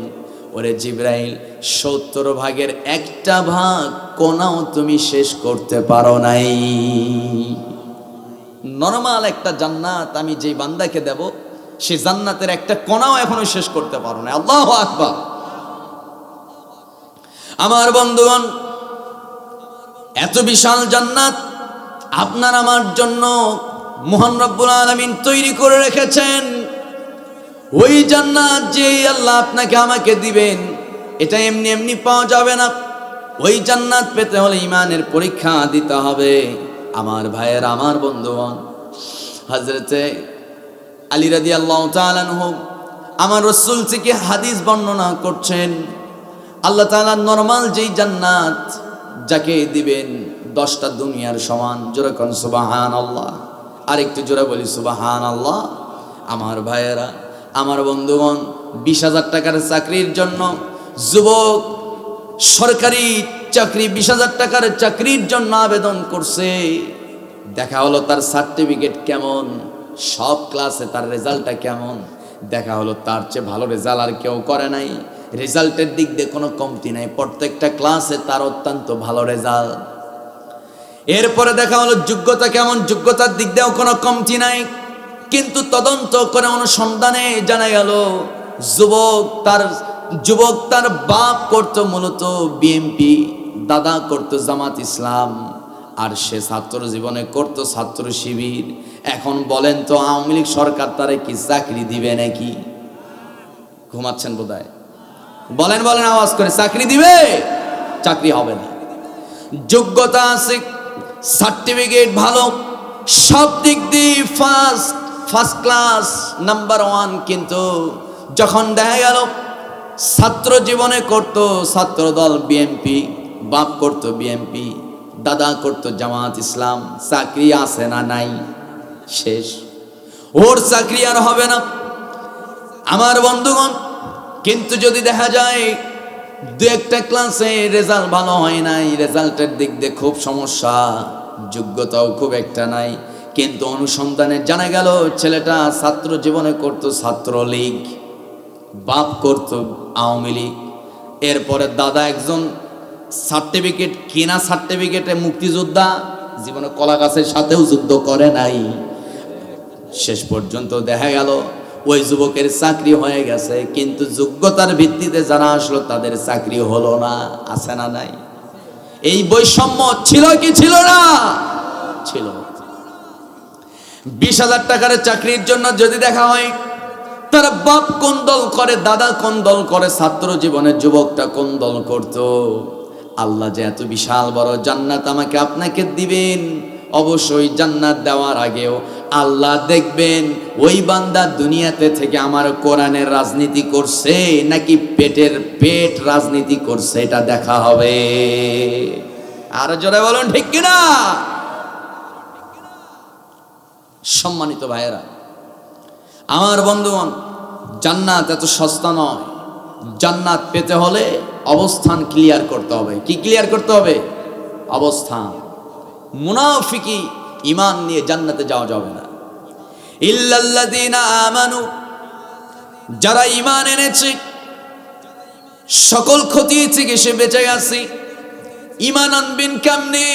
ওরে জিবরাইল, 70 ভাগের 1টা ভাগ কোনাও তুমি শেষ করতে পারো নাই। নরমাল একটা জান্নাত আমি যেই বান্দাকে দেব, সে জান্নাতের একটা কোনাও এখনো শেষ করতে পারো না। আল্লাহু আকবার। আমার বন্ধুগণ, এত বিশাল জান্নাত আপনার আমার জন্য মহান রব্বুল আলামিন তৈরি করে রেখেছেন। ওই জান্নাত যে আল্লাহ আপনাকে আমাকে দিবেন, এটা এমনি এমনি পাওয়া যাবে না। ওই জান্নাত পেতে হলে ঈমানের পরীক্ষা দিতে হবে। আমার ভাইয়ের, আমার বন্ধুগণ, হযরতে আলী রাদিয়াল্লাহু তাআলা আনহু আমার রাসূল থেকে হাদিস বর্ণনা করছেন, আল্লাহ তাআলা নরমাল যেই জান্নাত যাকে দিবেন 10টা দুনিয়ার সমান। জোরে কোন সুবহানাল্লাহ। আর একটু জোরে বলি সুবহানাল্লাহ। আমার ভাইয়েরা, আমার বন্ধুগণ, 20,000 টাকার চাকরির জন্য যুবক সরকারি চাকরি 20,000 টাকার চাকরির জন্য আবেদন করছে। দেখা হলো তার সার্টিফিকেট কেমন, সব ক্লাসে তার রেজাল্টটা কেমন। দেখা হলো তার চেয়ে ভালো রেজাল্ট আর কেউ করে নাই। রেজাল্টের দিক দিয়ে কোনো কমতি নাই, প্রত্যেকটা ক্লাসে তার অত্যন্ত ভালো রেজাল্ট। এরপরে দেখা হলো যোগ্যতা কেমন, যোগ্যতার দিক দিয়েও কোনো কমতি নাই। কিন্তু তদন্ত করে অনুসন্ধানে জানা গেল যুবক তার বাপ করতো মূলত বিএনপি, দাদা করতো জামাত ইসলাম, আর সে ছাত্র জীবনে করতো ছাত্র শিবির। এখন বলেন তো, আওয়ামী লীগ সরকার তারে কি চাকরি দিবে নাকি? ঘুমাচ্ছেন বোধহয়। বলেন বলেন আওয়াজ করে, চাকরি দিবে? চাকরি হবে না। যোগ্যতা আছে, সার্টিফিকেট ভালো, সব দিক দিয়ে ফার্স্ট ক্লাস, নাম্বার ওয়ান, কিন্তু যখন দেখা গেল ছাত্র জীবনে করত ছাত্র দল বিএনপি, বাপ করত বিএনপি, দাদা করত জামাত ইসলাম, চাকরি আছে না নাই? শেষ, ওর চাকরি আর হবে না। আমার বন্ধুগণ, কিন্তু যদি দেখা যায় দু একটা ক্লাসে রেজাল্ট ভালো হয় নাই, রেজাল্টের দিক দিয়ে খুব সমস্যা, যোগ্যতাও খুব একটা নাই, কিন্তু অনুসন্ধানে জানা গেল ছেলেটা ছাত্র জীবনে করত ছাত্রলীগ, বাপ করত আওয়ামী লীগ, এরপরে দাদা একজন সার্টিফিকেট কেনা সার্টিফিকেটে মুক্তিযোদ্ধা, জীবনে কলা গাছের সাথেও যুদ্ধ করে নাই। শেষ পর্যন্ত দেখা গেল ওই যুবকের চাকরি হয়ে গেছে, কিন্তু যোগ্যতার ভিত্তিতে যারা আসলো তাদের চাকরি হলো না। আছে না নাই? এই বৈষম্য ছিল কি ছিল না? ছিল। 20,000 টাকার চাকরির জন্য যদি দেখা হয় তার বাপ কোন দল করে, দাদা কোন দল করে, ছাত্র জীবনের যুবকটা কোন দল করত, আল্লাহ যে এত বিশাল বড় জান্নাত আমাকে আপনাকে দিবেন, অবশ্যই জান্নাত দেওয়ার আগেও আল্লাহ দেখবেন ওই বান্দা দুনিয়াতে থেকে আমার কোরআনের রাজনীতি করছে নাকি পেট রাজনীতি করছে, এটা দেখা হবে। আর জোরে বলুন ঠিক কিনা? সম্মানিত ভাইয়েরা আমার, বন্ধুগণ, জান্নাত এত সস্তা নয়। জান্নাত পেতে হলে অবস্থান ক্লিয়ার করতে হবে। কি ক্লিয়ার করতে হবে? অবস্থান। মুনাফিকি ঈমান নিয়ে জান্নাতে যাওয়া যাবে না। ইল্লাল্লাযীনা আমানু, যারা ঈমান এনেছে, সকল ক্ষতি থেকে সে বেঁচে গেছে। ঈমান আনবেন কেমনে?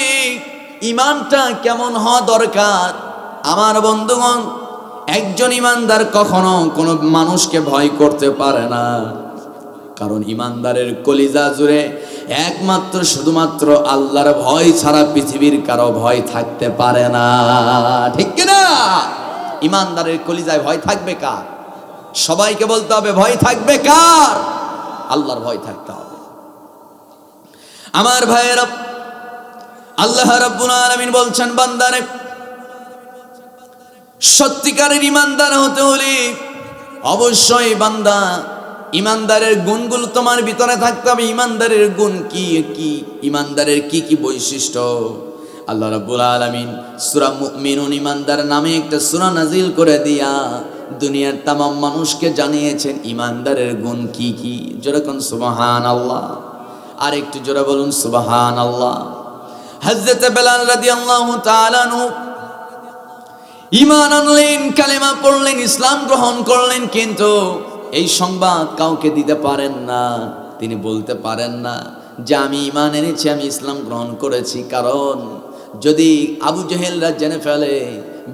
ঈমানটা কেমন হওয়া দরকার? আমার বন্ধুগণ, একজন ঈমানদার কখনো কোনো মানুষকে ভয় করতে পারে না, কারণ ঈমানদারের কলিজা জুড়ে একমাত্র শুধুমাত্র আল্লাহর ভয় ছাড়া পৃথিবীর কারো ভয় থাকতে পারে না। ঠিক কিনা? ঈমানদারের কলিজায় ভয় থাকবে কার? সবাইকে বলতে হবে, ভয় থাকবে কার? আল্লাহর ভয় থাকতে হবে। আমার ভাইয়েরা, আল্লাহ রাব্বুল আলামিন বলছেন, বান্দারে, সত্যিকারের ঈমানদার হতে হলে অবশ্যই বান্দা ঈমানদারের গুণগুলো তোমার ভিতরে থাকতে হবে। ঈমানদারের গুণ কি কি? ঈমানদারের কি কি বৈশিষ্ট্য? আল্লাহ রাব্বুল আলামিন সূরা মুমিনুন ঈমানদার নামে একটা সূরা নাজিল করে দিয়া দুনিয়ার তামাম মানুষকে জানিয়েছেন ঈমানদারের গুণ কি কি। জোরে কোন সুবহানাল্লাহ। আর একটু জোরে বলুন সুবহানাল্লাহ। হযরত বেলাল রাদিয়াল্লাহু তাআলা আনহু ঈমান আনলেন, কালেমা পড়লেন, ইসলাম গ্রহণ করলেন, কিন্তু এই সংবাদ কাউকে দিতে পারেন না। তিনি বলতে পারেন না যে আমি ঈমান এনেছি, আমি ইসলাম গ্রহণ করেছি, কারণ যদি আবু জেহেলরা জেনে ফেলে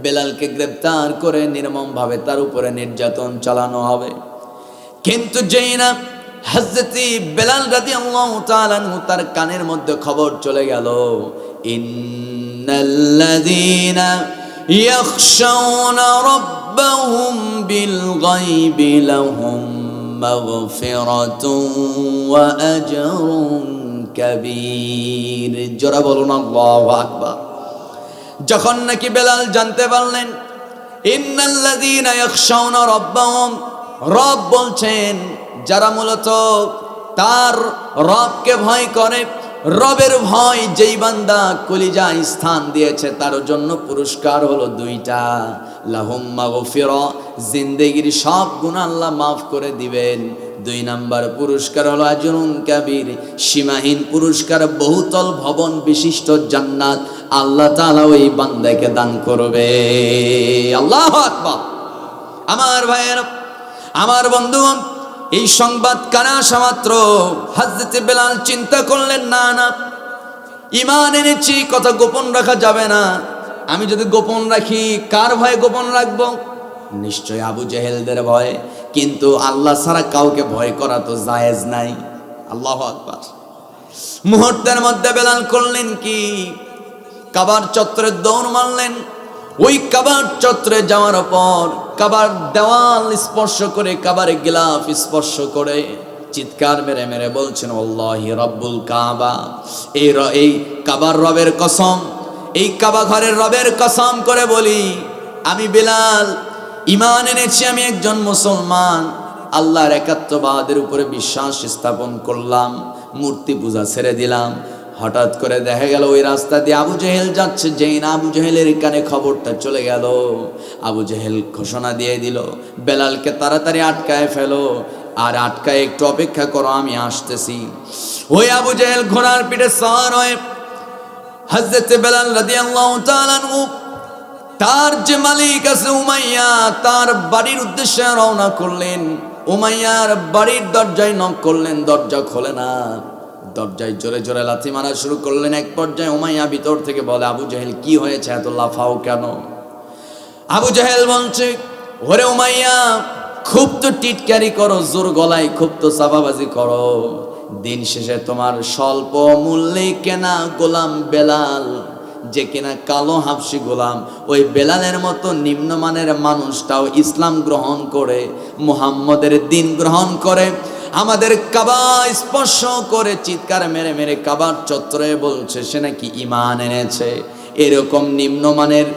বেলালকে গ্রেফতার করে নির্মমভাবে তার উপরে নির্যাতন চালানো হবে। কিন্তু যেই না হযরত বেলাল রাদিয়াল্লাহু তাআলা আনহু তার কানের মধ্যে খবর চলে গেল, ইন্নাল্লাযীনা ইয়াখশাউনা রাব্বাহুম বিল গায়বি লাহুম মাগফিরাতুন ওয়া আজরুন কাবীর। জোরে বলুন আল্লাহু আকবার। যখন নাকি বেলাল জানতে পারলেন ইন্নাল্লাযীনা ইয়াখশাউনা রাব্বাহুম, রব বলছেন যারা মূলত তার রবকে ভয় করে, রবের ভয় যেই বান্দা কলিজায় স্থান দিয়েছে তার জন্য পুরস্কার হলো দুইটা, লাহুম মাগফিরা, জিন্দেগির সব গুনাহ আল্লাহ মাফ করে দিবেন। 2 নাম্বার পুরস্কার হলো আজরুন কাবীর, সীমাহীন পুরস্কার, বহুতল ভবন বিশিষ্ট জান্নাত আল্লাহ তাআলা ওই বান্দাকে দান করবে। আল্লাহু আকবার। আমার ভাইয়েরা, আমার বন্ধুগণ, এই সংবাদ কানে আসা মাত্র হযরত বেলাল চিন্তা করলেন, না না, ঈমান এনেছি, কথা গোপন রাখা যাবে না। আমি যদি গোপন রাখি, কার ভয়ে গোপন রাখবো? নিশ্চয় আবু জেহেলদের ভয়ে। কিন্তু আল্লাহ ছাড়া কাউকে ভয় করা তো জায়েজ নাই। আল্লাহু আকবার। মুহূর্তের মধ্যে বেলাল করলেন কি? কাবার চত্বরে দৌড় মারলেন। ওই কাবার চত্বরে যাওয়ার পর কাবার দেওয়াল স্পর্শ করে, কাবার গিলাফ স্পর্শ করে চিৎকার মেরে মেরে বলছেন আল্লাহি রাব্বুল কাবা, এই কাবার রবের কসম, এই কাবা ঘরের রবের কসম করে বলি, আমি বেলাল ঈমান এনেছি, আমি একজন মুসলমান, আল্লাহর একাত্মবাদের উপরে বিশ্বাস স্থাপন করলাম, মূর্তি পূজা ছেড়ে দিলাম। হঠাৎ করে দেখা গেল ওই রাস্তা দিয়ে আবু জেহেল যাচ্ছে, যেই না আবু জেহেলের কানে খবরটা চলে গেল, আবু জেহেল ঘোষণা দিয়ে দিল, বেলালকে তাড়াতাড়ি আটকায় ফেলো, আর আটকায় একটু অপেক্ষা করো, আমি আসতেছি। ওই আবু জেহেল ঘোড়ার পিঠে সওয়ার হয়ে হযরত বেলাল রাদিয়াল্লাহু তাআলা আনহু তার যে মালিক আছে উমাইয়া, তার বাড়ির উদ্দেশ্যে রওনা করলেন। উমাইয়ার বাড়ির দরজায় নক করলেন, দরজা খোলে না, দরজায় জোরে জোরে লাথি মারা শুরু করলেন। এক পর্যায়ে উমাইয়া ভিতর থেকে বলে, আবু জেহেল কি হয়েছে, এত লাফাও কেন? আবু জেহেল বলছে, ওরে উমাইয়া, খুব তো টিটকারি করো, জোর গলায় খুব তো চাপাবাজি করো, দিন শেষে তোমার স্বল্প মূল্যে কেনা গোলাম বেলাল, যে কিনা কালো হাবশি গোলাম, ওই বেলালের মতো নিম্নমানের মানুষটাও ইসলাম গ্রহণ করে, মুহাম্মদের দিন গ্রহণ করে, আমাদের কাবা স্পর্শ করে চিৎকার মেরে মেরে কাবার চত্বরে বলছে সে নাকি ঈমান এনেছে। এরকম নিম্নমানের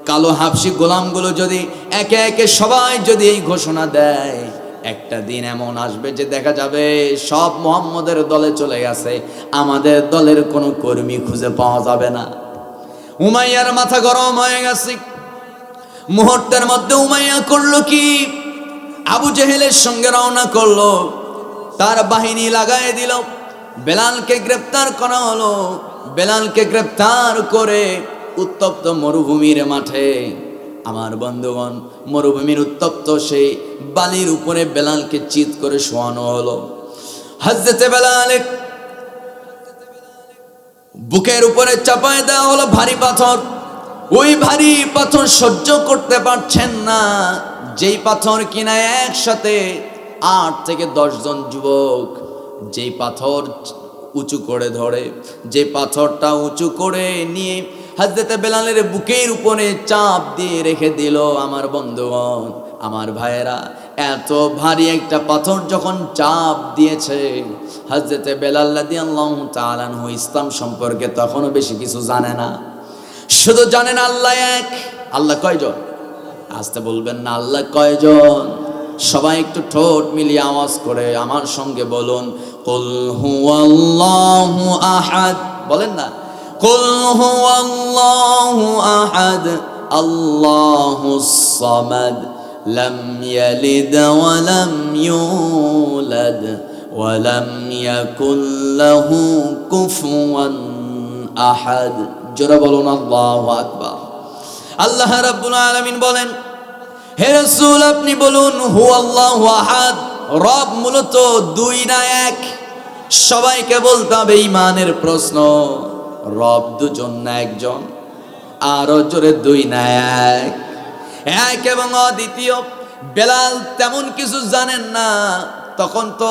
কালো হাবশি গোলামগুলো যদি একে একে সবাই যদি এই ঘোষণা দেয়, একটা দিন এমন আসবে যে দেখা যাবে সব মুহাম্মদের দলে চলে গেছে, আমাদের দলের কোনো কর্মী খুঁজে পাওয়া যাবে না। উমাইয়ার মাথা গরম হয়ে গেছে। মুহূর্তের মধ্যে উমাইয়া করলো কি, আবু জেহেলের সঙ্গে রওনা করলো, তার বাহিনী লাগায় দিল, বেলালকে গ্রেফতার করা হলো। বেলালকে গ্রেফতার করে উত্তপ্ত মরুভূমির মাঠে, আমার বন্ধুগণ, মরুভূমির উত্তপ্ত সেই বালির উপরে বেলালকে চিৎ করে শোয়ানো হলো। হযরতে বেলালের বুকের উপরে চাপায় দেওয়া হলো ভারী পাথর। ওই ভারী পাথর সহ্য করতে পারছেন না, যেই পাথর কিনা একসাথে 8 থেকে 10 জন যুবক যেই পাথর উঁচু করে ধরে, যে পাথরটা উঁচু করে নিয়ে হযরতে বেলালের বুকের উপরে চাপ দিয়ে রেখে দিল। আমার বন্ধুগণ, আমার ভাইয়েরা, এত ভারী একটা পাথর যখন চাপ দিয়েছে, হযরতে বেলাল রাদিয়াল্লাহু তাআলা আনহু ইসলাম সম্পর্কে তখনও বেশি কিছু জানে না, শুধু জানেন আল্লাহ এক। আল্লাহ কয়জন? আসতে বলবেন না, আল্লাহ কয়জন? সবাই একটু ঠোঁট মিলিয়ে আওয়াজ করে আমার সঙ্গে বলুন, কুল হুয়াল্লাহু আহাদ। বলেন না, কুল হুয়াল্লাহু আহাদ আল্লাহুস সামাদ লাম ইয়ালিদ ওয়া লাম ইউলাদ ওয়া লাম ইয়াকুল লাহু কুফুয়ান আহাদ। জোরে বলুন আল্লাহু আকবার। আল্লাহ রাব্বুল আলামিন বলেন, হে রাসূল আপনি বলুন হুয়াল্লাহু আহাদ, রব মূলত দুই না এক। সবাইকে বলতে হবে, ঈমানের প্রশ্ন, রব দুজন না একজন? আরো জোরে, দুই না এক? এক এবং অদ্বিতীয়। বেলাল তেমন কিছু জানেন না, তখন তো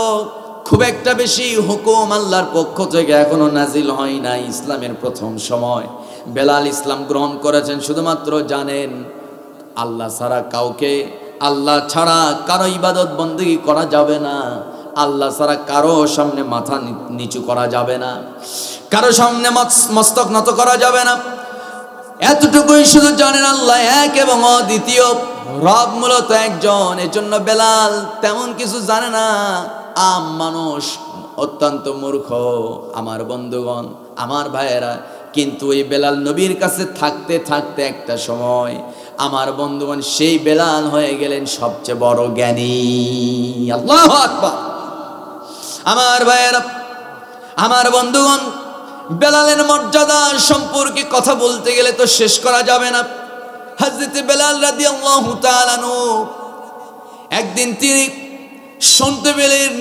খুব একটা বেশি হুকুম আল্লাহর পক্ষ থেকে এখনো নাজিল হয় না, ইসলামের প্রথম সময়। বেলাল ইসলাম গ্রহণ করেছেন, শুধুমাত্র জানেন আল্লাহ ছাড়া কাউকে, আল্লাহ ছাড়া কারো ইবাদত বন্দেগী করা যাবে না, আল্লাহ ছাড়া কারো সামনে মাথা নিচু করা যাবে না, কারো সামনে মস্তক নত করা যাবে না। এতটুকুই শুধু জানেন, আল্লাহ এক এবং অদ্বিতীয়, রব মূলত একজন। এজন্য বেলাল তেমন কিছু জানে না, আম মানুষ, অত্যন্ত মূর্খ। আমার বন্ধুগণ, আমার ভাইয়েরা, কিন্তু এই বেলাল নবীর কাছে থাকতে থাকতে একটা সময় আমার বন্ধুগণ সেই বেলাল হয়ে গেলেন সবচেয়ে বড় জ্ঞানী। আল্লাহু আকবার। আমার ভাইয়েরা, আমার বন্ধুগণ, বেলালের মর্যাদা সম্পর্কে কথা বলতে গেলে তো শেষ করা যাবে না। হযরত বেলাল রাদিয়াল্লাহু তাআলা আনহু একদিন তিনি শুনতে পেলেন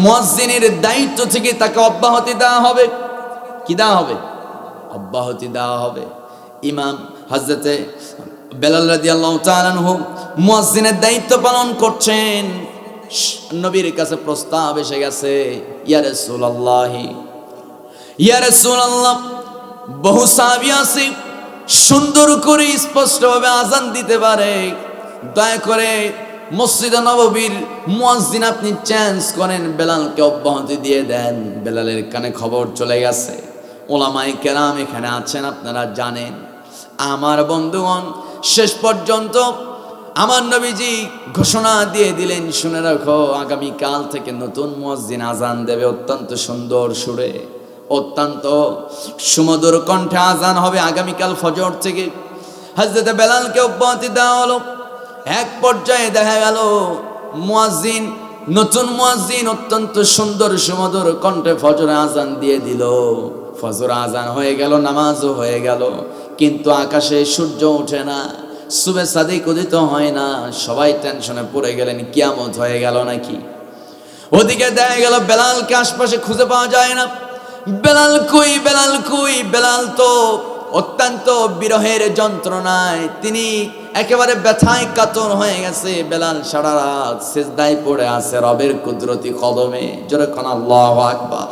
মুয়াজ্জিনের দায়িত্ব থেকে তাকে অব্যাহতি দেওয়া হবে। কি দেওয়া হবে? অব্যাহতি দেওয়া হবে। ইমাম হযরত বেলাল রাদিয়াল্লাহু তাআলা আনহু মুয়াজ্জিনের দায়িত্ব পালন করছেন। নবীর কাছে প্রস্তাব এসে গেছে, ইয়া রাসূলুল্লাহ, ইয়া রাসূলুল্লাহ, বহু সাহাবী আছে সুন্দর করে স্পষ্টভাবে আযান দিতে পারে, দয়া করে মসজিদে নববীর মুয়াজ্জিন আপনি চেঞ্জ করেন, বেলালকে অব্যাহতি দিয়ে দেন। বেলালের কানে খবর চলে গেছে, ওলামায়ে কেরাম এখানে আছেন, আপনারা জানেন। আমার বন্ধুগণ, শেষ পর্যন্ত আমার নবীজি ঘোষণা দিয়ে দিলেন, শুনে রাখো, আগামীকাল থেকে নতুন মুয়াজ্জিন আজান দেবে, অত্যন্ত সুন্দর সুরে, অত্যন্ত সুমধুর কণ্ঠে আজান হবে আগামীকাল ফজর থেকে। হযরত বেলালকে অব্যাহতি দেওয়া হলো। এক পর্যায়ে দেখা গেল মুয়াজ্জিন, নতুন মুয়াজ্জিন অত্যন্ত সুন্দর সুমধুর কণ্ঠে ফজরে আজান দিয়ে দিল। ফজর আজান হয়ে গেল, নামাজও হয়ে গেল, কিন্তু আকাশে সূর্য ওঠে না, সুবে সাদিক উদিত হয় না। সবাই টেনশনে পড়ে গেলেন, কিয়ামত হয়ে গেল নাকি। ওদিকে দেখা গেল বেলালকে আশপাশে খুঁজে পাওয়া যায় না। বেলাল কই, বেলাল কই? বেলাল তো অত্যন্ত বিরহের যন্ত্রণায় তিনি একেবারে ব্যথায় কাতর হয়ে গেছে। বেলাল সারা রাত সিজদায় পড়ে আছে রবের কুদরতি কদমে। জোরে কোন আল্লাহু আকবার।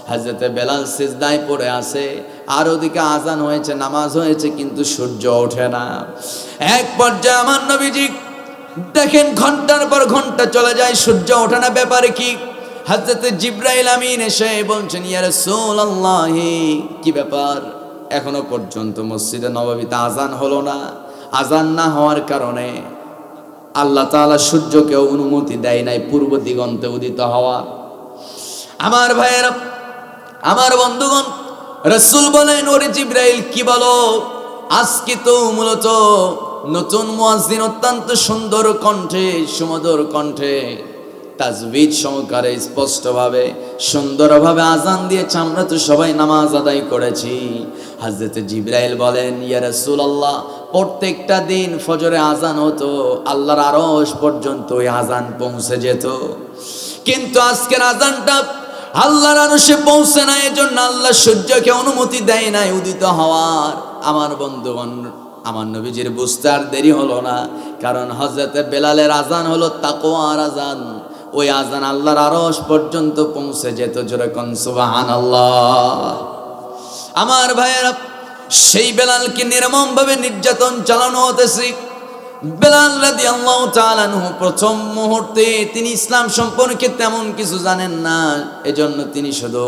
হযরতে বেলাল সিজদায় পড়ে আছে, আর ওদিকে আজান হয়েছে, নামাজ হয়েছে, কিন্তু সূর্য ওঠে না। এক পর্যায়ে আমার নবীজি দেখেন ঘন্টার পর ঘন্টা চলে যায়, সূর্য ওঠে না, ব্যাপারে কি? হযরত জিবরাইল আমিন এসে বলছেন, ইয়া রাসূলুল্লাহ, কি ব্যাপার? এখনো পর্যন্ত মসজিদে নববীতে আজান হলো না। আজান না হওয়ার কারণে আল্লাহ তাআলা সূর্যকে অনুমতি দেয় নাই পূর্ব দিগন্তে উদিত হওয়ার। আমার ভাইয়েরা, আমার বন্ধুগণ, রাসূল বলেন, ওরে জিবরাইল, কি বলো? আজকে তো মূলত নতুন মুয়াজ্জিন অত্যন্ত সুন্দর কণ্ঠে, সুমধুর কণ্ঠে, তাজবিদ সহকারে স্পষ্টভাবে সুন্দরভাবে আজান দিয়েছে, আমরা তো সবাই নামাজ আদায় করেছি। হযরত জিবরাইল বলেন, ইয়া রাসূলুল্লাহ, প্রত্যেকটা দিন ফজরে আজান হতো, আল্লাহর আরশ পর্যন্ত ওই আজান পৌঁছে যেত, কিন্তু আজকের আজানটা আল্লাহর আরশে পৌঁছে না, এজন্য আল্লাহ সূর্যকে অনুমতি দেয় নাই উদিত হওয়ার। আমার বন্ধুগণ, আমার নবীজির বুঝতে আর দেরি হলো না, কারণ হযরত বেলালের আজান হলো তাকওয়ার আজান। ওই আজান আল্লাহর আরশ পর্যন্ত পৌঁছে যেত। জোরে কোন সুবহানাল্লাহ। আমার ভাইয়েরা, সেই বেলালকে নির্মমভাবে নির্যাতন চালানো হতেছে। বেলাল রাদিয়াল্লাহু তাআলা আনহু প্রথম মুহূর্তে তিনি ইসলাম সম্পর্কে তেমন কিছু জানেন না, এজন্য তিনি শুধু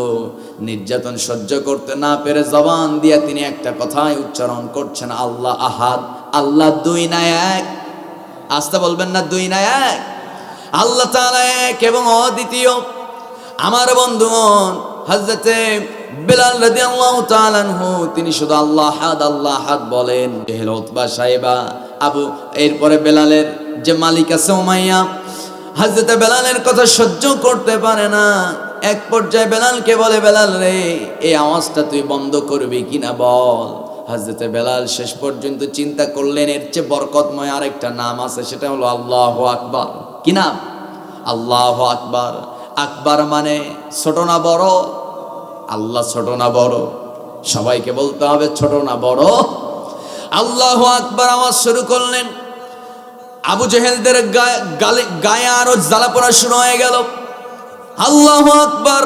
নির্যাতন সহ্য করতে না পেরে জবান দিয়ে তিনি একটা কথাই উচ্চারণ করছেন, আল্লাহ আহাদ, আল্লাহ দুই না এক। আস্তে বলবেন না, দুই না এক। আল্লাহ তাআলা এক এবং অদ্বিতীয়। আমার বন্ধুগণ, হযরতে বেলাল রাদিয়াল্লাহু তাআলা আনহু তিনি শুধু আল্লাহ আহাদ, আল্লাহ আহাদ বলেন। উতবা সাহেবা আবু, এরপরে বেলালের যে মালিক আছে উমাইয়া, হযরতে বেলালের কথা সহ্য করতে পারে না। এক পর্যায়ে বেলালকে বলে, বেলাল রে, এই আওয়াজটা তুই বন্ধ করবি কিনা বল। হযরতে বেলাল শেষ পর্যন্ত চিন্তা করলেন, এর চেয়ে বরকতময় আরেকটা নাম আছে, সেটা হলো আল্লাহু আকবার। কি নাম? আল্লাহু আকবার। আকবার মানে ছোট না বড়? আল্লাহ ছোট না বড়? সবাইকে বলতে হবে ছোট না বড়। আল্লাহু আকবার আওয়াজ শুরু করলেন। আবু জেহেলদের গায়ে আরো জ্বালা পোড়া শুরু হয়ে গেল। আল্লাহু আকবার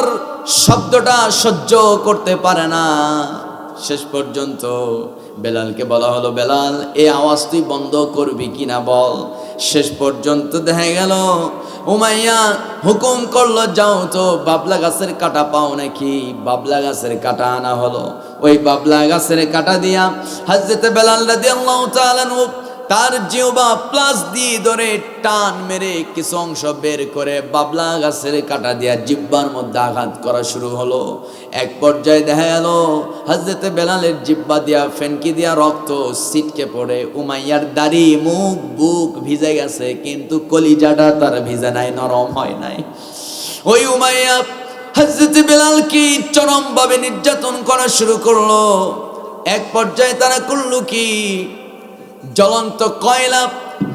শব্দটা সহ্য করতে পারে না। শেষ পর্যন্ত বেলালকে বলা হলো, বেলাল, এই আওয়াজ তুই বন্ধ করবি কিনা বল। শেষ পর্যন্ত দেখা গেল উমাইয়া হুকুম করলো, যাও তো বাবলা গাছের কাটা পাও নাকি। বাবলা গাছের কাটা আনা হলো। ওই বাবলা গাছের কাটা দিয়া হযরত বেলাল রাদিয়াল্লাহু তাআলা আনহু তার জিহ্বা প্লাস দিয়ে ধরে টান মেরে কিছু অংশ বের করে বাবলা গাছের কাটা দিয়া জিহ্বার মধ্যে আঘাত করা শুরু হলো। এক পর্যায়ে দেখা গেল হযরত বেলালের জিহ্বা দিয়া ফেনকি দিয়া রক্ত ছিটকে পড়ে উমাইয়ার দাড়ি, মুখ, বুক ভিজে গেছে, কিন্তু কলিজাটা তার ভিজে নাই, নরম হয় নাই। ওই উমাইয়া হযরত বেলালকে চরমভাবে নির্যাতন করা শুরু করলো। এক পর্যায়ে তারা করলো কি, জ্বলন্ত কয়লা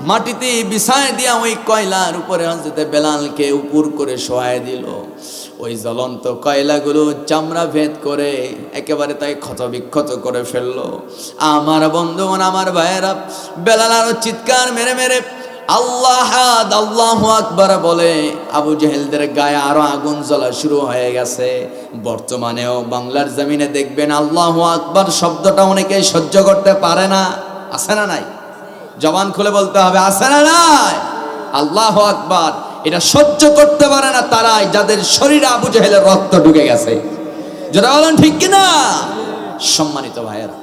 মাটিতে বিছায় দিয়া ওই কয়লার উপরে হযরত বেলালকে উপর করে শোয়ায় দিল। ওই জ্বলন্ত কয়লাগুলো চামড়া ভেদ করে একেবারে তাকে ক্ষতবিক্ষত করে ফেললো। আমার বন্ধুগণ, আমার ভাইয়েরা, বেলাল আরো চিৎকার মেরে মেরে আল্লাহ আল্লাহু আকবার বলে আবু জেহেলদের গায়ে আরো আগুন জ্বলা শুরু হয়ে গেছে। বর্তমানেও বাংলার জমিনে দেখবেন আল্লাহু আকবার শব্দটা অনেকেই সহ্য করতে পারে না। আছে না নাই? জবান খুলে বলতে হবে, আছে না নাই? আল্লাহু আকবার। এটা সহ্য করতে পারে না তারাই যাদের শরীরে আবু জাহেলের রক্ত ঢুকে গেছে। যারা বলেন ঠিক কিনা? সম্মানিত ভাইয়েরা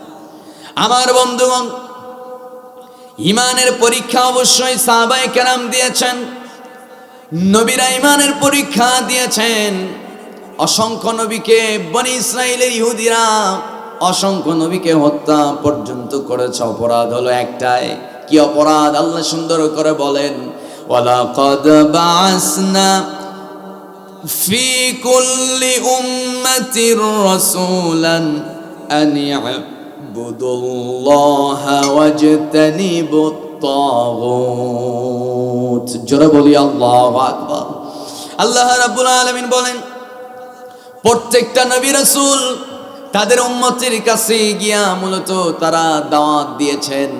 আমার, বন্ধুগণ, ইমানের পরীক্ষা অবশ্যই সাহাবায়ে কেরাম দিয়েছেন, নবীরা ইমানের পরীক্ষা দিয়েছেন। অসংখ্য নবীকে বনি ইসরাইলের ইহুদিরা অসংখ্য নবীকে হত্যা পর্যন্ত করেছে। অপরাধ হলো একটাই। কি অপরাধ? আল্লাহ সুন্দর করে বলেন, ওয়ালাকাদ বা'আসনা ফি কুল্লি উম্মাতির রাসূলান আন ই'বুদুল্লাহা ওয়াজতানিবুত তাগুত। জোরে বলি আল্লাহু আকবার। আল্লাহ রাব্বুল আলামিন বলেন, প্রত্যেকটা নবী রাসূল তাদের উম্মতের কাছে গিয়া মূলত তারা দাওয়াত দিয়েছেন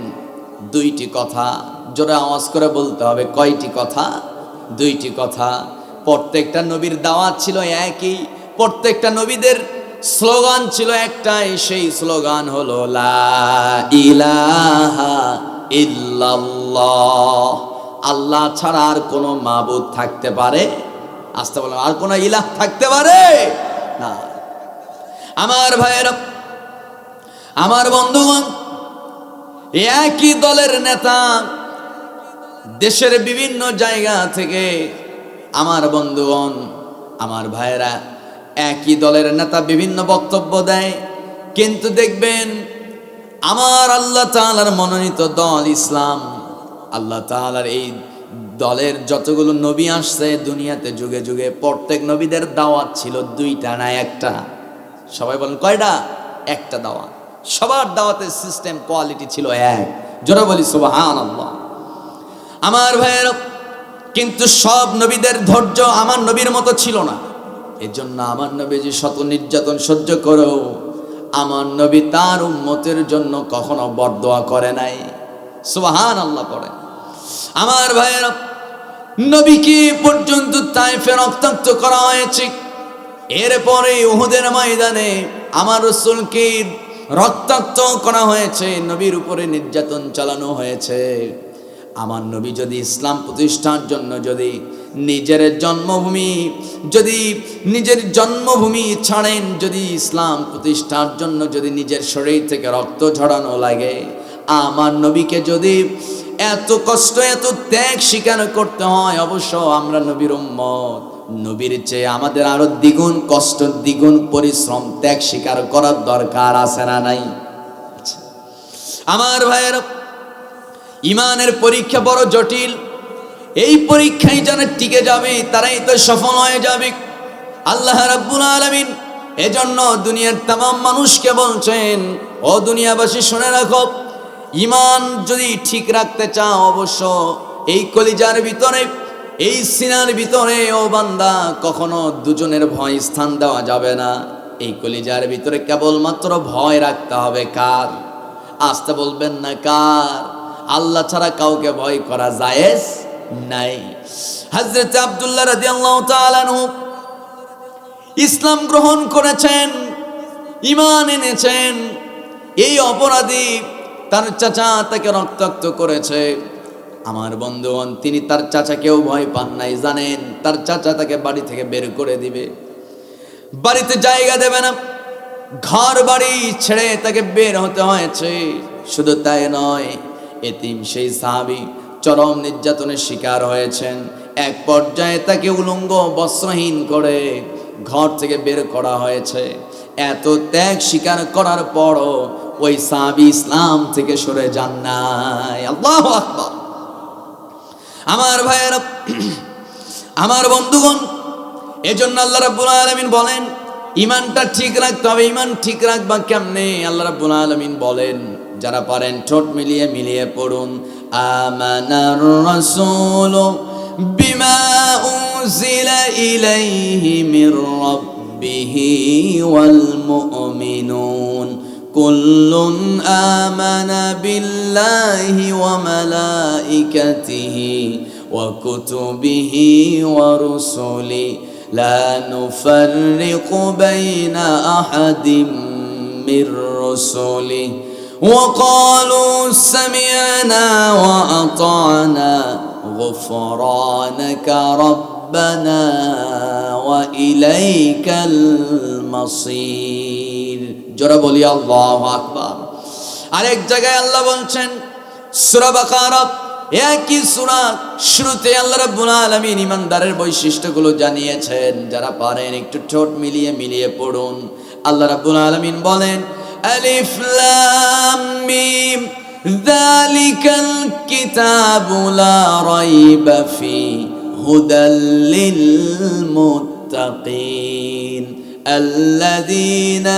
দুইটি কথা। জোরে আওয়াজ করে বলতে হবে, কয়টি কথা? দুইটি কথা। প্রত্যেকটা নবীর দাওয়াত ছিল একই, প্রত্যেকটা নবীদের স্লোগান ছিল একটাই, সেই স্লোগান হলো লা ইলাহা ইল্লাল্লাহ। আল্লাহ ছাড়া আর কোনো মাবুদ থাকতে পারে? আসতে বলেন, আর কোনো ইলাহ থাকতে পারে না। আমার ভাইয়েরা, আমার বন্ধুগণ, একই দলের নেতা দেশের বিভিন্ন জায়গা থেকে, আমার বন্ধুগণ, আমার ভাইয়েরা, একই দলের নেতা বিভিন্ন বক্তব্য দেয়, কিন্তু দেখবেন আমার আল্লাহ তাআলার মনোনীত দল ইসলাম, আল্লাহ তাআলার এই দলের যতগুলো নবী আসছে দুনিয়াতে যুগে যুগে, প্রত্যেক নবীদের দাওয়াত ছিল দুইটা না একটা? সবাই বলেন কয়টা? একটা দাওয়াত। সবার দাওয়াতের সিস্টেম, কোয়ালিটি ছিল এক। জোরে বলি সুবহানাল্লাহ। আমার ভাইয়েরা, কিন্তু সব নবীদের ধৈর্য আমার নবীর মতো ছিল না। এজন্য আমার নবী যে শত নির্যাতন সহ্য করেও আমার নবী তার উম্মতের জন্য কখনো বরদোয়া করে নাই। সুবহানাল্লাহ পড়ে। আমার ভাইয়েরা, নবীকে পর্যন্ত তায়েফে রক্তাক্ত করা হয়েছে। এরপরে উহুদের ময়দানে আমার রাসূলকে রক্তাক্ত করা হয়েছে, নবীর উপরে নির্যাতন চালানো হয়েছে। আমার নবী যদি ইসলাম প্রতিষ্ঠার জন্য যদি নিজের জন্মভূমি ছাড়েন, যদি ইসলাম প্রতিষ্ঠার জন্য যদি নিজের শরীর থেকে রক্ত ঝরানো লাগে, আমার নবীকে যদি এত কষ্ট এত ত্যাগ স্বীকার করতে হয়, অবশ্য আমরা নবীর উম্মত, নবীর চেয়ে আমাদের আরো দ্বিগুণ কষ্ট, দ্বিগুণ পরিশ্রম, ত্যাগ স্বীকার করার দরকার আছে না নাই? আমার ভাইয়েরা, ইমানের পরীক্ষা বড় জটিল। এই পরীক্ষায় যারা টিকে যাবে তারাই তো সফল হয়ে যাবে। আল্লাহ রাব্বুল আলামিন এজন্য দুনিয়ার तमाम মানুষকে বলছেন, ও দুনিয়াবাসী শুনে রাখো, ইমান যদি ঠিক রাখতে চাও, অবশ্য এই কলিজার ভিতরে, এই সিনার ভিতরে, ও বান্দা, কখনো দুজনের ভয় স্থান দেওয়া যাবে না। এই কলিজার ভিতরে কেবলমাত্র ভয় রাখতে হবে কার? আসতে বলবেন না কার? আল্লাহ ছাড়া কাউকে ভয় করা জায়েজ নাই। হযরত আব্দুল্লাহ রাদিয়াল্লাহু তাআলা আনহু ইসলাম গ্রহণ করেছেন, ঈমান এনেছেন। এই অপরাধী তার চাচা তাকে রক্তাক্ত করেছে। আমার বন্ধুগণ, তিনি তার চাচাকেও ভয় পান নাই। জানেন তার চাচা তাকে বাড়ি থেকে বের করে দিবে, বাড়িতে জায়গা দেবে না, ঘর বাড়ি ছেড়ে তাকে বের হতে হয়েছে। শুধু তাই নয়, এতিম সেই সাহাবী চরম নির্যাতনের শিকার হয়েছেন। এক পর্যায়ে তাকে উলঙ্গ বস্ত্রহীন করে ঘর থেকে বের করা হয়েছে। এত ত্যাগ স্বীকার করার পরও ওই সাহাবী ইসলাম থেকে সরে যান নাই। আল্লাহু আকবার। আমার ভাইয়েরা, আমার বন্ধুগণ, এজন্য আল্লাহ রাব্বুল আলামিন বলেন ঈমানটা ঠিক রাখতে হবে। ঈমান ঠিক রাখবা কেমনে? আল্লাহ রাব্বুল আলামিন বলেন, যারা পারেন ঠোঁট মিলিয়ে পড়ুন, আমানার রাসূলু বিমা উনজিলা ইলাইহি মির রাব্বিহি ওয়াল মুমিনুন কুল্লুন আমানা বিল্লাহি ওয়া মালাইকাতিহি ওয়া কুতুবিহি ওয়া রুসুলিহি লা নুফাররিকু বাইনা আহাদিম মির রুসুলিহি وقالوا سمعنا وأطعنا গুফরানাকা রব্বানা ওয়া ইলাইকাল মাসির। জোরে বলি আল্লাহু আকবার। আরেক জায়গায় আল্লাহ বলছেন সূরা বাকারা একই সূরা শুরুতে আল্লাহ রাব্বুল আলামিন ঈমানদারের বৈশিষ্ট্যগুলো জানিয়েছেন। যারা পারেন একটু ঠোঁট মিলিয়ে পড়ুন। আল্লাহ রাব্বুল আলামিন বলেন আলিফ লাম মিম যালিকাল কিতাবু লা রাইবা ফি হুদাল লিল মুত্তাকিন الذين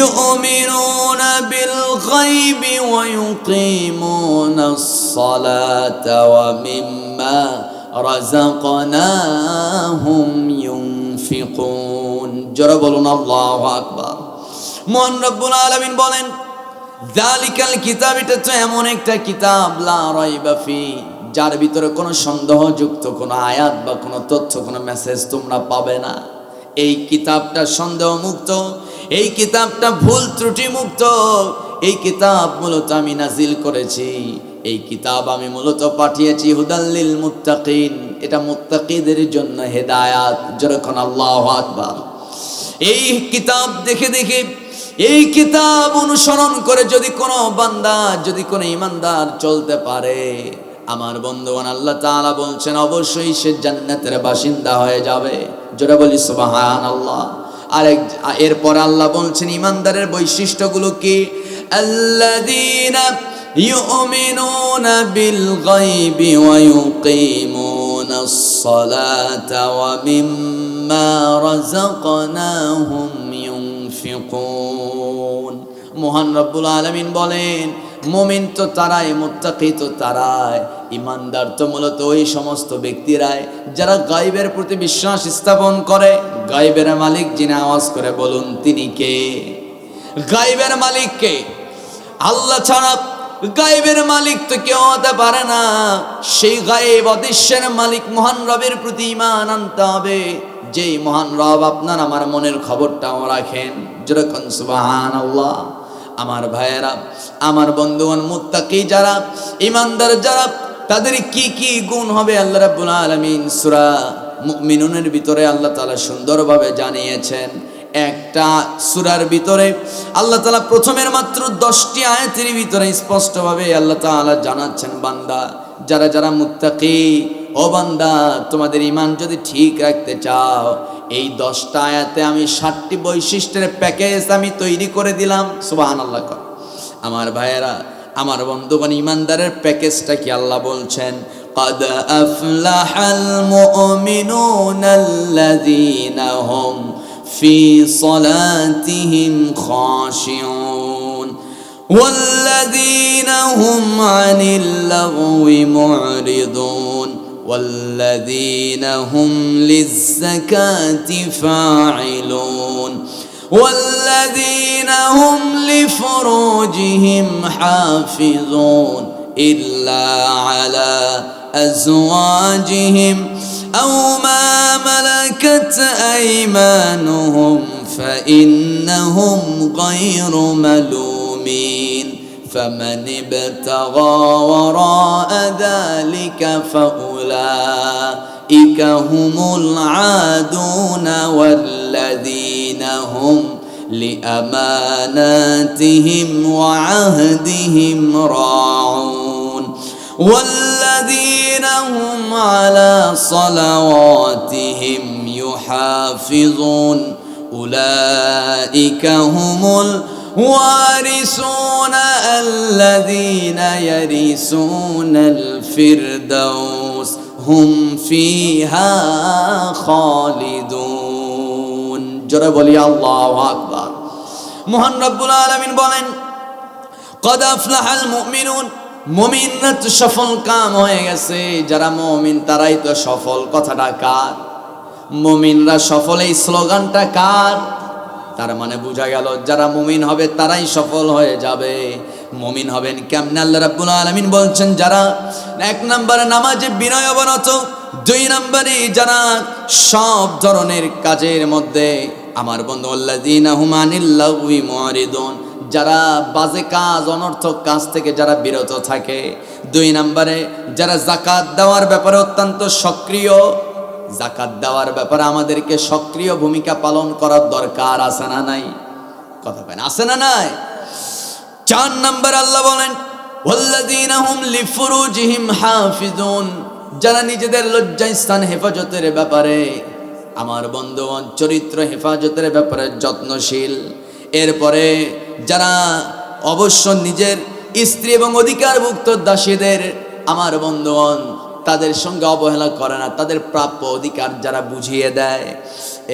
يؤمنون بالغيب ويقيمون الصلاة ومما رزقناهم ينفقون জোরে বলুন আল্লাহু আকবার। মহান রব্বুল আলামিন বলেন যালিকাল কিতাব, এটা তো এমন একটা কিতাব লা রাইবা ফি, যার ভিতরে কোনো সন্দেহযুক্ত কোনো আয়াত বা কোনো তথ্য কোনো মেসেজ তোমরা পাবে না। এই কিতাবটা সন্দেহ মুক্ত, এই কিতাবটা ভুল ত্রুটি মুক্ত। এই কিতাব মূলত আমি নাজিল করেছি, এই কিতাব আমি মূলত পাঠিয়েছি হুদাল্লিল মুত্তাকিন, এটা মুত্তাকিদের জন্য হেদায়াত। যেরকম আল্লাহু আকবার। এই কিতাব দেখে দেখে, এই কিতাব অনুসরণ করে যদি কোনো বান্দা, যদি কোনো ঈমানদার চলতে পারে, আমার বন্ধুগণ আল্লাহ তাআলা বলছেন অবশ্যই সে জান্নাতের বাসিন্দা হয়ে যাবে। জোরে বলি সুবহানাল্লাহ। এরপর আল্লাহ বলছেন ঈমানদারের বৈশিষ্ট্যগুলো কি? আল্লাযীনা ইউমিনুনা বিল গায়বি ওয়া ইউকিমুনাস সালাতা ওয়া মিম্মা রাযাকনাহুম ইউনফিকুন। মহান রব্বুল আলামিন বলেন মুমিন তো তারাই, মুত্তাকি তো তারাই, ঈমানদার তো মূলত ওই সমস্ত ব্যক্তিরাই যারা গায়বের প্রতি বিশ্বাস স্থাপন করে। গায়বের মালিক যিনি, আওয়াজ করে বলুন তিনি কে? গায়বের মালিক কে? আল্লাহ ছাড়া গায়বের মালিক তো কেউ হতে পারে না। সেই গায়ব অদৃশ্যের মালিক মহান রবের প্রতি ঈমান আনতে হবে, যেই মহান রব আপনার আমার মনের খবরটাও রাখেন। যেরকম সুবহানাল্লাহ। আমার ভাইয়েরা, আমার বন্ধুগণ, মুত্তাকি যারা, ঈমানদার যারা, তাদের কি কি গুণ হবে আল্লাহ রাব্বুল আলামিন সূরা মুমিনুনের ভিতরে আল্লাহ তাআলা সুন্দরভাবে জানিয়েছেন। একটা সূরার ভিতরে আল্লাহ তাআলা প্রথমের মাত্র 10টি আয়াতের ভিতরে স্পষ্টভাবে আল্লাহ তাআলা জানাচ্ছেন বান্দা যারা যারা মুত্তাকি, ও বান্দা তোমাদের ঈমান যদি ঠিক রাখতে চাও, এই 10টা আয়াতে আমি 7টি বৈশিষ্ট্যের প্যাকেজ আমি তৈরি করে দিলাম। সুবহানাল্লাহ। আমার ভাইয়েরা, আমার বন্ধুগণ, ঈমানদারের প্যাকেজটা কি আল্লাহ বলছেন قد أفلح المؤمنون الذين هم في صلاتهم خاشعون والذين هم عن اللغو معرضون والذين هم للزكاة فاعلون والذين هم لفروجهم حافظون إلا على أزواجهم أو ما ملكت أيمانهم فإنهم غير ملومين فمن ابتغى وراء ذلك فأولئك هم العادون والذين هم لأماناتهم وعهدهم راعون والذين هم على صلواتهم يحافظون أولئك هم الوارثون الذين يرثون الفردوس هم فيها خالدون জোরে বলি আল্লাহু আকবার। মহান রব্বুল আলামিন বলেন قد أفلح المؤمنون, মুমিনরা তো সফল কাম হয়ে গেছে। যারা মুমিন তারাই তো সফল। কথাটা কার? মুমিনরা সফল, এই স্লোগানটা কার? তার মানে বোঝা গেল যারা মুমিন হবে তারাই সফল হয়ে যাবে। মুমিন হবেন কেমনে? আল্লাহ রাব্বুল আলামিন বলছেন যারা 1 নম্বরে নামাজে বিনয় অবনত, 2 নম্বরে যারা সব ধরনের কাজের মধ্যে, আমার বন্ধু আল্লাযীনা হুম আনিল লাগwi মুরিদুন, যারা বাজে কাজ অনর্থক কাজ থেকে যারা বিরত থাকে। 2 নম্বরে যারা যাকাত দেওয়ার ব্যাপারে অত্যন্ত সক্রিয়। যাকাত দেওয়ার ব্যাপারে আমাদেরকে সক্রিয় ভূমিকা পালন করার দরকার আছে না নাই? কথা বলেন, আছে না নাই? 4 নম্বর আল্লাহ বলেন ওয়াল্লাযীনা হুম লিফুরুজিহিম হাফিজুন, যারা নিজেদের লজ্জাস্থান হেফাজতের ব্যাপারে, আমার বন্ধুগণ চরিত্র হেফাজতের ব্যাপারে যত্নশীল। এরপরে যারা অবশ্য নিজের স্ত্রী এবং অধিকারভুক্ত দাসীদের, আমার বন্ধুগণ তাদের সঙ্গে অবহেলা করে না, তাদের প্রাপ্য অধিকার যারা বুঝিয়ে দেয়।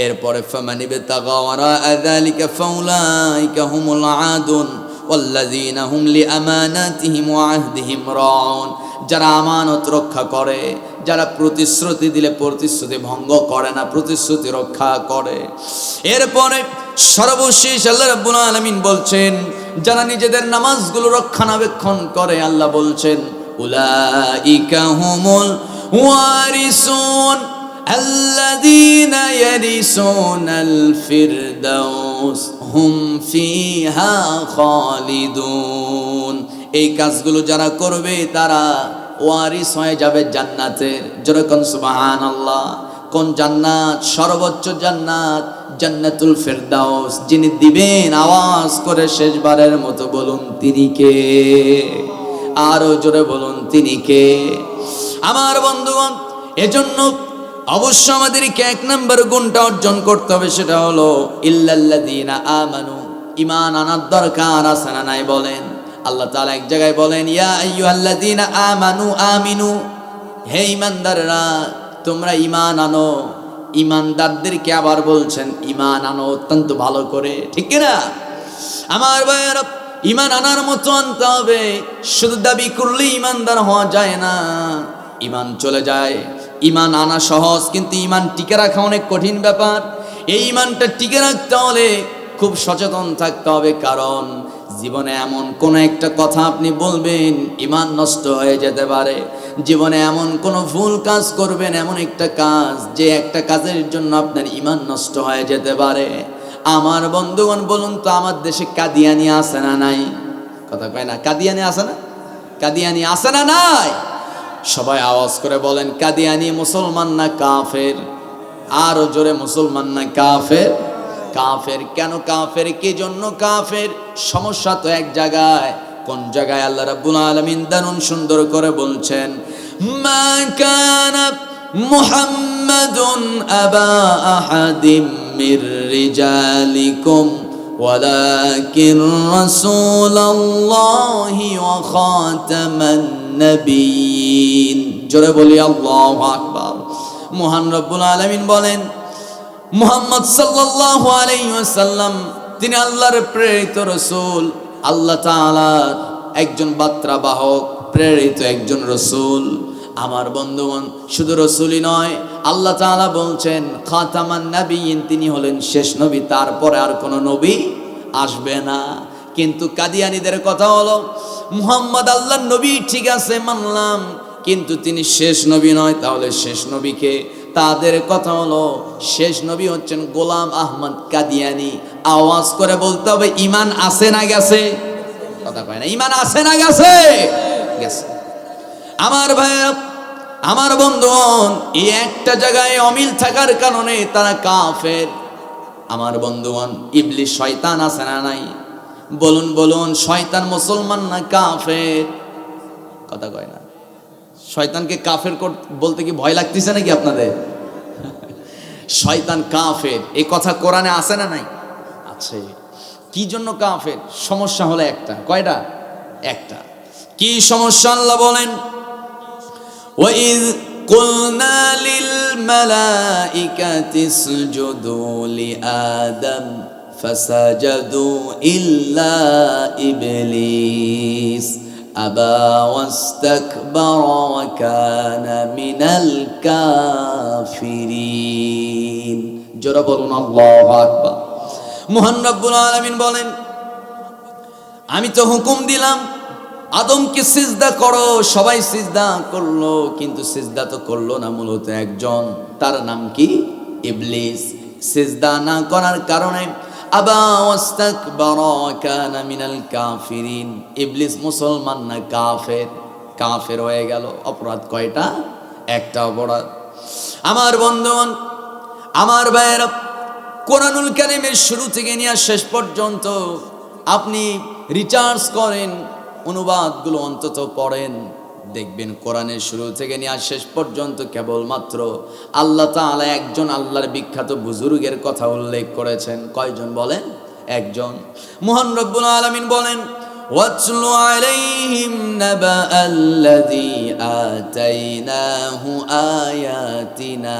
এরপরে ফামান ইবতাগা ওয়ারাআ যালিকা ফাউলাইকা হুমুল আদুন ওয়াল্লাযীনা হুম লিআমানাতিহিম ওয়া আহদিহিম রাউন, যারা আমানত রক্ষা করে, যারা প্রতিশ্রুতি দিলে প্রতিশ্রুতি ভঙ্গ করে না, প্রতিশ্রুতি রক্ষা করে। এরপরে সর্বশেষ আল্লাহ রাব্বুল আলামিন বলছেন যারা নিজেদের নামাজগুলো রক্ষণাবেক্ষণ করে, আল্লাহ বলছেন উলাইকা হুমুল ওয়ারিসুন আল্লাযীনা ইয়ারিসুনাল ফিরদাউস হুম ফিহা খালিদুন। এই কাজগুলো যারা করবে তারা ওয়ারিস হয়ে যাবে জান্নাতের। যেরকম সুবহানাল্লাহ। কোন জান্নাত? সর্বোচ্চ জান্নাত, জান্নাতুল ফিরদাউস। যিনি দিবেন আওয়াজ করে শেষবারের মতো বলুন তিনি কে? আরো জোরে বলুন তিনি কে? আমার বন্ধুগণ, এজন্য অবশ্য আমাদেরকে 1 নম্বর গুণটা অর্জন করতে হবে, সেটা হলো ইল্লাল্লাযীনা আমানু। ঈমান আনার দরকার আছে না নাই বলেন? আল্লাহ তাআলা এক জায়গায় বলেন ইয়া আইয়ুহাল্লাযীনা আমানু আমিনু, হে ঈমানদাররা তোমরা ঈমান আনো। ঈমানদারদেরকে আবার বলছেন ঈমান আনো অত্যন্ত ভালো করে, ঠিক কি না? আমার ভাইয়েরা, ঈমান আনার মতো আনতে হবে। শুধু দাবি করলে ঈমানদার হওয়া যায় না, ঈমান চলে যায়। ঈমান আনা সহজ, কিন্তু ঈমান টিকে রাখা অনেক কঠিন ব্যাপার। এই ঈমানটা টিকে রাখতে হলে খুব সচেতন থাকতে হবে, কারণ জীবনে এমন কোন একটা কথা আপনি বলবেন ঈমান নষ্ট হয়ে যেতে পারে। জীবনে এমন কোন ভুল কাজ করবেন, এমন একটা কাজ যে একটা কাজের জন্য আপনার ঈমান নষ্ট হয়ে যেতে পারে। আমার বন্ধুগণ বলুন তো, আমার দেশে কাদিয়ানি আছে না নাই? কথা কয় না? কাদিয়ানি আছে না? কাদিয়ানি আছে না নাই? সবাই আওয়াজ করে বলেন কাদিয়ানি মুসলমান না কাফের? আরো জোরে, মুসলমান না কাফের? কাফের। কেন কাফের? কি জন্য কাফের? সমস্যা তো এক জায়গায়। কোন জায়গায়? আল্লাহ রাব্বুল আলামিন দারুণ সুন্দর করে বলছেন মা কানা মুহাম্মাদুন আবা আহাদিম মির রিজালিকুম ওয়ালাকিন রাসূলুল্লাহি ওয়া খাতামান নবিয়্যিন। জোরে বলি আল্লাহু আকবার। মহান রব্বুল আলামিন বলেন মুহাম্মদ সাল্লাল্লাহু আলাইহি ওয়াসাল্লাম তিনি আল্লাহর প্রেরিত রাসূল, আল্লাহ তাআলার একজন বার্তাবাহক, প্রেরিত একজন রাসূল। আমার বন্ধুগণ, শুধু রাসূলই নয়, আল্লাহ তাআলা বলছেন খাতামান নবিয়্যিন, তিনি হলেন শেষ নবী, তারপরে আর কোনো নবী আসবে না। কিন্তু কাদিয়ানীদের কথা হলো মুহাম্মদ আল্লাহর নবী, ঠিক আছে মানলাম, কিন্তু তিনি শেষ নবী নয়। তাহলে শেষ নবীকে? তাদের কথা হলো শেষ নবী হচ্ছেন গোলাম আহমদ কাদিয়ানী। আওয়াজ করে বলতে হবে ঈমান আছে না গেছে? কথা কয় না? ঈমান আছে না গেছে? গেছে। আমার ভাই, আমার বন্ধুগণ, এই একটা জায়গায় অমিল থাকার কারণে তারা কাফের। আমার বন্ধুগণ, ইবলিস শয়তান আছে না নাই? বলুন বলুন, শয়তান মুসলমান না কাফের? কথা কয় না? শয়তানকে কাফের বলতে কি ভয় লাগতেছে নাকি আপনাদের? শয়তান কাফের, এই কথা কোরআনে আছে না নাই? আছে। কি জন্য কাফের? সমস্যা হলো একটা। কয়টা? একটা। কি সমস্যা? আল্লাহ বলেন ওয়াইয কুলনা লিল মালাইকাতি ইসজুদু লিআদম ফাসাজাদু ইল্লা ইবলিস আবা ওয়াস্তাকবারা ওয়া কানা মিনাল কাফিরিন। জোরে বলুন আল্লাহু আকবার। মহান রব্বুল আলামিন বলেন আমি তো হুকুম দিলাম আদমকে সিজদা করো, সবাই সিজদা করলো, কিন্তু সিজদা তো করলো না মূলত একজন, তার নাম কি? ইবলিস। সিজদা না করার কারণে আবা ওয়াস্তাকবারা ওয়া কানা মিনাল কাফিরিন। ইবলিস মুসলমান না কাফের? কাফের হয়ে গেল। অপরাধ কয়টা? একটা অপরাধ। আমার বন্ধুগণ, আমার ভাইয়েরা, কোরআনুল কারীমের শুরু থেকে নিয়ে শেষ পর্যন্ত আপনি রিচার্জ করেন, অনুবাদগুলো অন্তত পড়েন, দেখবেন কোরআনের শুরু থেকে নিয়ে শেষ পর্যন্ত কেবলমাত্র আল্লাহ তাআলা একজন আল্লাহর বিখ্যাত বুজুর্গের কথা উল্লেখ করেছেন। কয়জন বলেন? একজন। মহান রব্বুল আলামিন বলেন, ওয়াতলু আলাইহিম নাবাআল্লাযী আতাইনাহু আয়াতিনা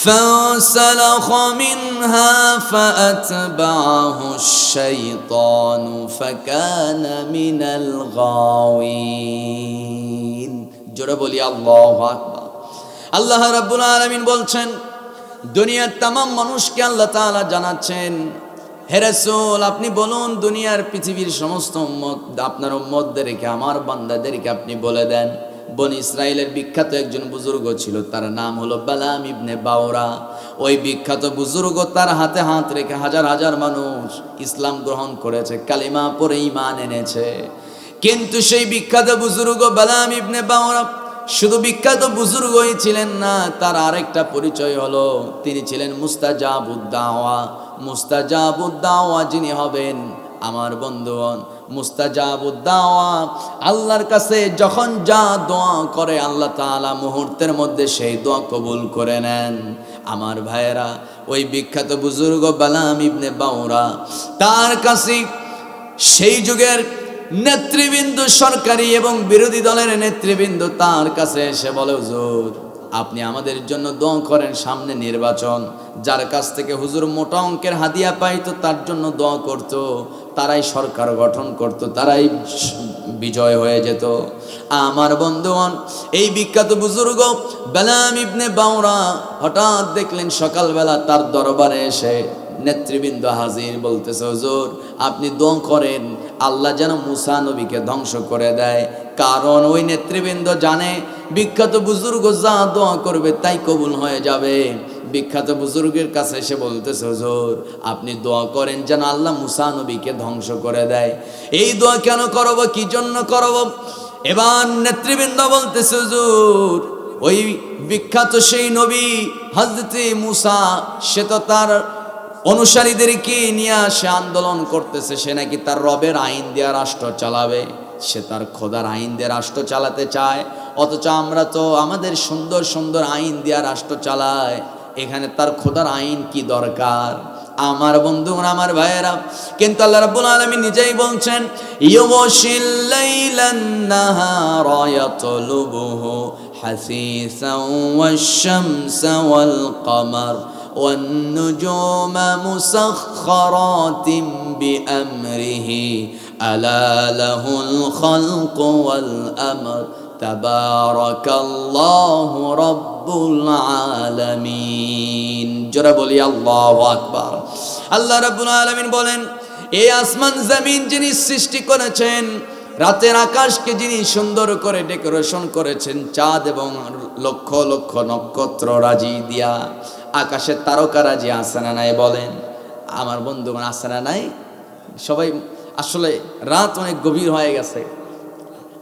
فانسلخ منها فأتبعه الشيطان فكان من الغاوين। জোরে বলি আল্লাহু আকবার। আল্লাহ রাব্বুল আলামিন বলছেন, দুনিয়ার तमाम মানুষকে আল্লাহ তাআলা জানাচ্ছেন, হে রাসূল আপনি বলুন, দুনিয়ার পৃথিবীর সমস্ত উম্মত, আপনার উম্মতদেরকে, আমার বান্দাদেরকে আপনি বলে দেন, বনি ইসরাইলের বিখ্যাত একজন বুজুর্গ ছিল, তার নাম হলো বালাম ইবনে বাওরা। ওই বিখ্যাত বুজুর্গ, তার হাতে হাত রেখে হাজার হাজার মানুষ ইসলাম গ্রহণ করেছে, কালিমা পড়ে ঈমান এনেছে। কিন্তু সেই বিখ্যাত বুজুর্গ বালাম ইবনে বাওরা শুধু বিখ্যাত বুজুর্গই ছিলেন না, তার আরেকটা পরিচয় হলো তিনি ছিলেন মুস্তাজাবুদ দাওয়া। মুস্তাজাবুদ দাওয়া যিনি হবেন, আমার বন্ধুগণ, মুস্তাজাবুদ দাওয়া, আল্লাহর কাছে যখন যা দোয়া করে আল্লাহ তাআলা মুহূর্তের মধ্যে সেই দোয়া কবুল করে নেন। আমার ভাইয়েরা, ওই বিখ্যাত বুজুর্গ বালাম ইবনে বাওরা, তার কাছে সেই যুগের নেতৃবৃন্দ, সরকারি এবং বিরোধী দলের নেতৃবৃন্দ তার কাছে এসে বলে, হুজুর আপনি আমাদের জন্য দোয়া করেন, সামনে নির্বাচন, যার কাছ থেকে হুজুর মোটা অঙ্কের হাদিয়া পাইতো তার জন্য দোয়া করত, তারাই সরকার গঠন করত, তারাই বিজয় হয়ে যেত। আমার বন্ধুগণ, এই বিখ্যাত বুজুর্গ বালাম ইবনে বাওরা হঠাৎ দেখলেন সকালবেলা তার দরবারে এসে নেতৃবৃন্দ হাজির, বলতেছে, হুজুর আপনি দোয়া করেন আল্লাহ যেন মুসা নবীকে ধ্বংস করে দেয়। কারণ ওই নেতৃবৃন্দ জানে বিখ্যাত বুজুর্গ যা দোয়া করবে তাই কবুল হয়ে যাবে। বিখ্যাত বুজুর্গের কাছে এসে বলতেছে, হুজুর আপনি দোয়া করেন যেন আল্লাহ মুসা নবীকে ধ্বংস করে দেয়। এই দোয়া কেন করব, কি জন্য করব? এবার নেতৃবৃন্দ বলতেছে, হুজুর ওই বিখ্যাত সেই নবী হযরতে মুসা, সে তো তার অনুসারীদেরকে নিয়ে সে আন্দোলন করতেছে, সে নাকি তার রবের আইন দিয়ে রাষ্ট্র চালাবে, সে তার খোদার আইন দিয়ে রাষ্ট্র চালাতে চায়। অথচ আমরা তো আমাদের সুন্দর সুন্দর আইন দিয়ে রাষ্ট্র চালাই, এখানে তার খোদার আইন কি দরকার? আমার বন্ধুরা, আমার ভাইয়েরা, কিন্তু আল্লাহ রাব্বুল আলামিন নিজেই বলছেন, ইউগশিল লাইলান নাহারা ইয়াতলুবুহু হাসিসান ওয়াশ-শামসা ওয়াল কমার والنجوم مسخرات بأمره ألا له الخلق والأمر تبارك الله رب العالمين। জোরে বলি আল্লাহু আকবার। আল্লাহ রাব্বুল আলামিন বলেন, এই আসমান জমিন যিনি সৃষ্টি করেছেন, রাতের আকাশকে যিনি সুন্দর করে ডেকোরেশন করেছেন, চাঁদ এবং লক্ষ লক্ষ নক্ষত্র রাজি দিয়া, আকাশের তারকা রাজি আছে না নাই বলেন? আমার বন্ধুগণ, আছে না নাই? সবাই আসলে রাত অনেক গভীর হয়ে গেছে,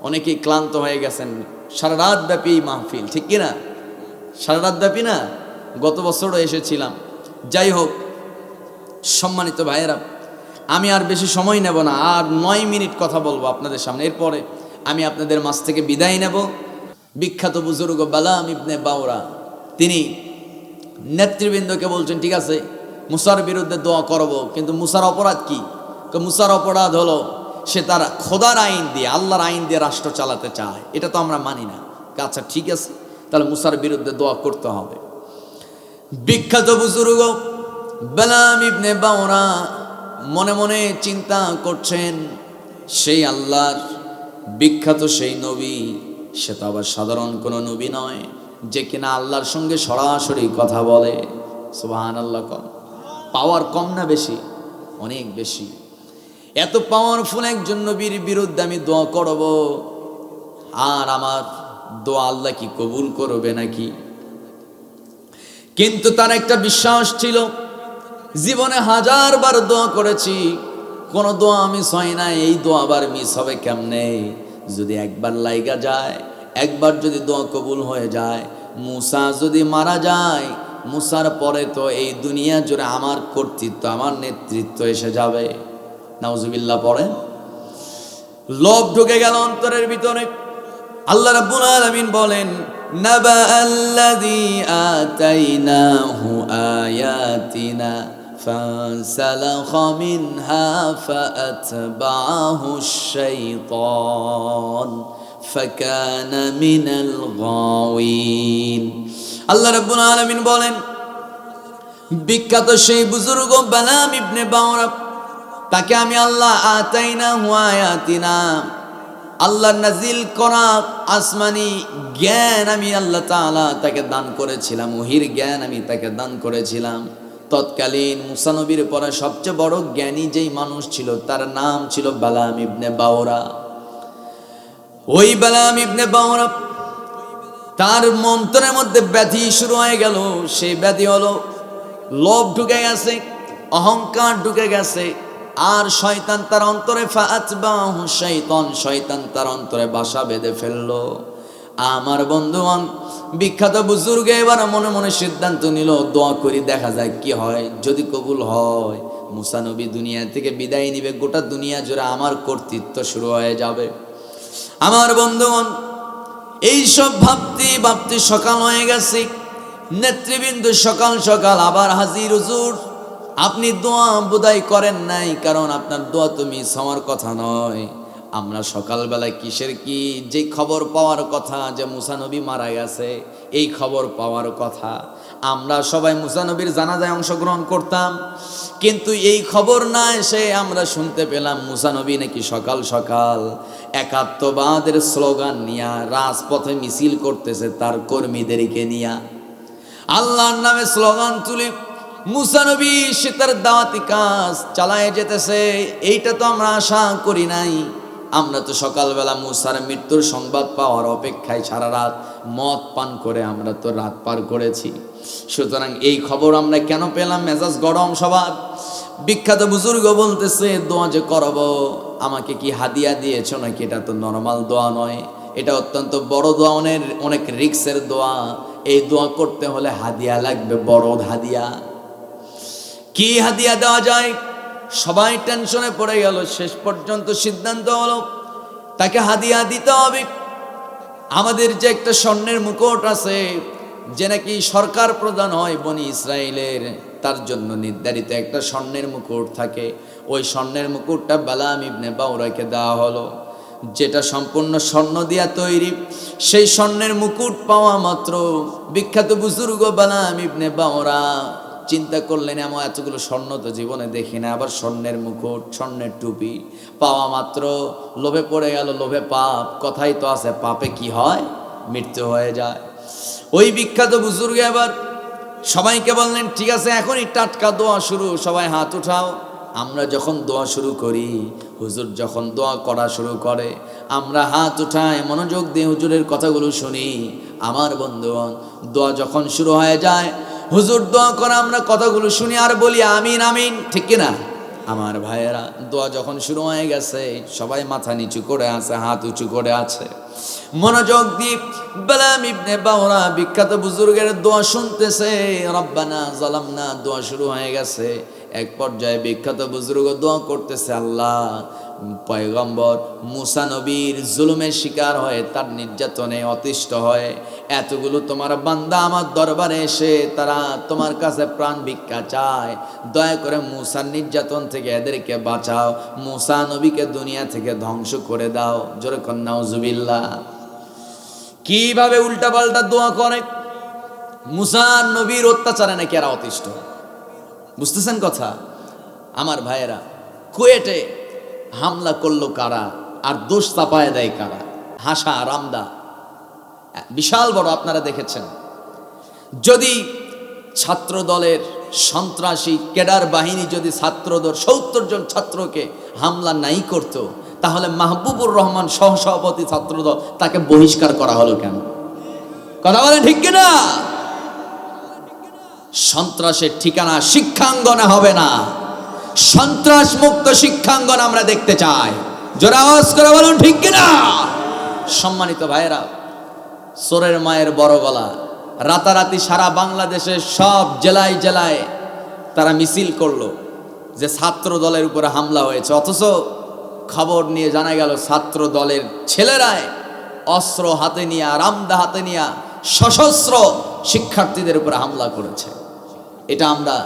অনেকেই ক্লান্ত হয়ে গেছেন, সারা রাত ব্যাপী মাহফিল, ঠিক কিনা? সারা রাত ব্যাপী না? গত বছরও এসেছিলাম। যাই হোক, সম্মানিত ভাইয়েরা, আমি আর বেশি সময় নেব না, আর 9 মিনিট কথা বলবো আপনাদের সামনে, এরপরে আমি আপনাদের মাঝ থেকে বিদায় নেব। বিখ্যাত বুজুর্গ বালাম ইবনে বাওরা তিনি নেতৃবৃন্দকে বলছেন, ঠিক আছে মুসার বিরুদ্ধে দোয়া করব, কিন্তু মুসার অপরাধ কি? মুসার অপরাধ হলো সে তার খোদার আইন দিয়ে, আল্লাহর আইন দিয়ে রাষ্ট্র চালাতে চায়, এটা তো আমরা মানি না। আচ্ছা ঠিক আছে, তাহলে মুসার বিরুদ্ধে দোয়া করতে হবে। বিখ্যাত বুজুর্গ বালাম ইবনে বাওরা মনে মনে চিন্তা করছেন, সেই আল্লাহর বিখ্যাত সেই নবী, সে তো আবার সাধারণ কোনো নবী নয় যে কিনা আল্লাহর সঙ্গে সরাসরি কথা বলে। সুবহানাল্লাহ। কম পাওয়ার কম না বেশি? অনেক বেশি। এত পাওয়ারফুল একজন নবীর বিরুদ্ধে আমি দোয়া করব, আর আমার দোয়া আল্লাহ কি কবুল করবে নাকি? কিন্তু তার একটা বিশ্বাস ছিল জীবনে 1000 বার দোয়া করেছি, কোনো দোয়া মিস হয় না। এই দোয়া আবার মিস হবে কেমনে? যদি একবার লাইগা যায়, একবার যদি দোয়া কবুল হয়ে যায়। মুসা যদি মারা যায়, মুসার পরে তো এই দুনিয়া জুড়ে আমার কর্তৃত্ব, আমার নেতৃত্ব এসে যাবে। নাউজুবিল্লাহ পড়েন। লোভ ঢুকে গেল অন্তরের ভিতরে। আল্লাহ রাব্বুল আলামিন বলেন, নাবা আল্লাযী আতাইনাহু আয়াতিনা ফাসালাখা মিনহা ফাআতবাহু আশ-শাইতান ফাকানা মিনাল গাওয়িন। আল্লাহ রাব্বুল আলামিন বলেন, বিখ্যাত সেই বুজুর্গ বালাম ইবনে বাওরা, তাকে আমি আল্লাহ আতাইনাহু আয়াতিনা, আল্লাহ নাজিল করা আসমানি জ্ঞান আমি আল্লাহ তাআলা তাকে দান করেছিলাম, ওহির জ্ঞান আমি তাকে দান করেছিলাম। তৎকালীন মুসা নবীর পরে সবচেয়ে বড় জ্ঞানী যেই মানুষ ছিল তার নাম ছিল বালাম ইবনে বাওরা। ওই বালাম ইবনে বাওরা, তার মন্ত্রের মধ্যে ব্যাধি শুরু হয়ে গেল। সেই ব্যাধি হলো লোভ ঢুকে গেছে, অহংকার ঢুকে গেছে, আর শয়তান তার অন্তরে ফাআতবাহু শাইতান, শয়তান তার অন্তরে বাসা বেঁধে ফেললো। আমার বন্ধুগণ, বিখ্যাত বুজুর্গ এবার মনে মনে সিদ্ধান্ত নিল, দোয়া করি দেখা যায় কি হয়। যদি কবুল হয়, মুসা নবী দুনিয়া থেকে বিদায় নিবে, গোটা দুনিয়া জুড়ে আমার কর্তৃত্ব শুরু হয়ে যাবে। আমার বন্ধুগণ, এইসব ভাবতে ভাবতে সকাল হয়ে গেছে। নেতৃবৃন্দ সকাল সকাল আবার হাজির। হুজুর, আপনি দোয়া বোধহয় করেন নাই, কারণ আপনার দোয়া তো মিস হওয়ার কথা নয়। আমরা সকালবেলায় কিসের কি যে খবর পাওয়ার কথা যে মুসা নবী মারা গেছে, এই খবর পাওয়ার কথা। আমরা সবাই মুসা নবীর জানাজায় অংশগ্রহণ করতাম, কিন্তু এই খবর না এসে আমরা শুনতে পেলাম মুসা নবী নাকি সকাল সকাল একাত্মবাদের স্লোগান নিয়ে রাজপথে মিছিল করতেছে তার কর্মীদেরকে নিয়ে। আল্লাহর নামে স্লোগান তুলি মুসা নবী সে তার দাওয়াতি কাজ চালায় যেতেছে। এইটা তো আমরা আশা করি নাই। আমরা তো সকালবেলা মুসার মৃত্যুর সংবাদ পাওয়ার অপেক্ষায় সারা রাত মদ পান করে আমরা তো রাত পার করেছি। সুতরাং এই খবর আমরা কেন পেলাম? মেজাজ গরম সবার। বিখ্যাত বুজুর্গ বলতেছে, দোয়া যে করব, আমাকে কি হাদিয়া দিয়েছ নাকি? এটা তো নরমাল দোয়া নয়, এটা অত্যন্ত বড় দোয়া, অনেক রিক্সের দোয়া। এই দোয়া করতে হলে হাদিয়া লাগবে, বড় হাদিয়া। কি হাদিয়া দেওয়া যায়? সবাই টেনশনে পড়ে গেল। শেষ পর্যন্ত সিদ্ধান্ত হলো তাকে হাদিয়া দিতে হবে। আমাদের যে একটা স্বর্ণের মুকুট আছে, যে নাকি সরকার প্রদান হয় বনি ইসরায়েলের, তার জন্য নির্ধারিত একটা স্বর্ণের মুকুট থাকে। ওই স্বর্ণের মুকুটটা বালাম ইবনে বাওরাকে দেওয়া হলো, যেটা সম্পূর্ণ স্বর্ণ দিয়া তৈরি। সেই স্বর্ণের মুকুট পাওয়া মাত্র বিখ্যাত বুজুর্গ বালাম ইবনে বাওরা চিন্তা করলেন, এমন এতগুলো স্বর্ণ তো জীবনে দেখি না, আবার স্বর্ণের মুকুট, স্বর্ণের টুপি পাওয়া মাত্র লোভে পড়ে গেল। লোভে পাপ, কথাই তো আছে, পাপে কি হয়? মৃত্যু হয়ে যায়। ওই বিখ্যাত বুজুর্গ এবার সবাইকে বললেন, ঠিক আছে এখনই টাটকা দোয়া শুরু, সবাই হাত উঠাও। আমরা যখন দোয়া শুরু করি, হুজুর যখন দোয়া করা শুরু করে, আমরা হাত উঠাই, মনোযোগ দিয়ে হুজুরের কথাগুলো শুনি। আমার বন্ধুগণ, দোয়া যখন শুরু হয়ে যায়, হুজুর দোয়া করে আমরা কথাগুলো শুনি আর বলি আমিন আমিন, ঠিক কিনা? আমার ভাইয়েরা, দোয়া যখন শুরু হয়ে গেছে, সবাই মাথা নিচু করে আছে, হাত উঁচু করে আছে, মনোযোগ দিয়ে বালাম ইবনে বাওরা বিখ্যাত বুজুর্গের দোয়া শুনতেছে। রব্বানা যালামনা দোয়া শুরু হয়ে গেছে। এক পর্যায়ে বিখ্যাত বুজুর্গ দোয়া করতেছে, আল্লাহ, পয়গম্বর মুসা নবীর জুলুমের শিকার হয়ে, তার নির্যাতনে অতিষ্ঠ হয়ে এতগুলো তোমার বান্দা আমার দরবারে এসে তারা তোমার কাছে প্রাণ ভিক্ষা চায়। দয়া করে মুসার নির্যাতন থেকে এদেরকে বাঁচাও, মুসা নবীকে দুনিয়া থেকে ধ্বংস করে দাও। জোরে কর নাউজুবিল্লাহ। কিভাবে উল্টাপাল্টা দোয়া করে! মুসা নবীর অত্যাচারে নাকি এরা অতিষ্ঠ। বুঝতেছেন কথা? আমার ভাইয়েরা, কুয়েটে হামলা করলো কারা আর দোষ চাপায় দেয় কারা? হাসা রামদা বিশাল বড়, আপনারা দেখেছেন। যদি ছাত্র দলের সন্ত্রাসী ক্যাডার বাহিনী যদি ছাত্রদল ৭০ জন ছাত্রকে হামলা নাই করত, তাহলে মাহবুবুর রহমান সহসভাপতি ছাত্রদল, তাকে বহিষ্কার করা হলো কেন? কথা বলেন ঠিক কিনা? সন্ত্রাসের ঠিকানা শিক্ষাঙ্গনে হবে না, সন্ত্রাস মুক্ত শিক্ষাঙ্গন আমরা দেখতে চাই। জোরে আওয়াজ করে বলুন ঠিক কিনা। সম্মানিত ভাইয়েরা, চোরের মায়ের বড় গলা, রাতারাতি সারা বাংলাদেশের সব জেলায় জেলায় তারা মিছিল করলো যে ছাত্র দলের উপরে হামলা হয়েছে, অথচ খবর নিয়ে জানা গেল ছাত্র দলের ছেলেরাই অস্ত্র হাতে নিয়ে, রামদা হাতে নিয়ে সশস্ত্র শিক্ষার্থীদের উপরে হামলা করেছে। এটা আমরা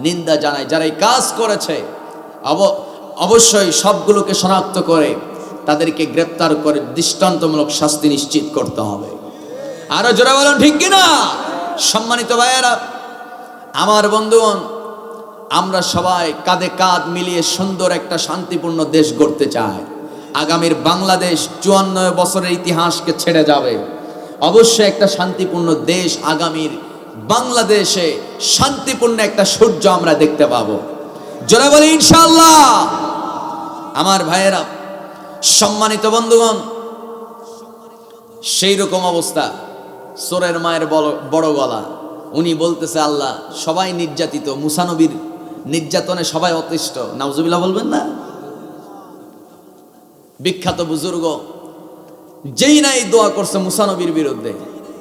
নিন্দা জানাই। যারা এই কাজ করেছে অবশ্যই সবগুলোকে শনাক্ত করে তাদেরকে গ্রেপ্তার করে দৃষ্টান্তমূলক শাস্তি নিশ্চিত করতে হবে। আরো জোরে বলুন ঠিক কিনা। সম্মানিত ভাইয়েরা, আমার বন্ধুগণ, আমরা সবাই কাঁধে কাঁধ মিলিয়ে সুন্দর একটা শান্তিপূর্ণ দেশ গড়তে চাই। আগামীর বাংলাদেশ 54 বছরের ইতিহাসকে ছেড়ে যাবে। অবশ্যই একটা শান্তিপূর্ণ দেশ, আগামীর বাংলাদেশে শান্তিপূর্ণ একটা সূর্য আমরা দেখতে পাবো। জোরে বলি ইনশাআল্লাহ। আমার ভাইয়েরা, সম্মানিত বন্ধুগণ, সেই রকম অবস্থা, চোরের মায়ের বড় গলা। উনি বলতেছে আল্লাহ সবাই নির্যাতিত, মুসা নবীর নির্যাতনে সবাই অতিষ্ঠ। নাউজুবিল্লাহ বলবেন না? বিখ্যাত বুজুর্গ যেই নাই দোয়া করছে মুসা নবীর বিরুদ্ধে,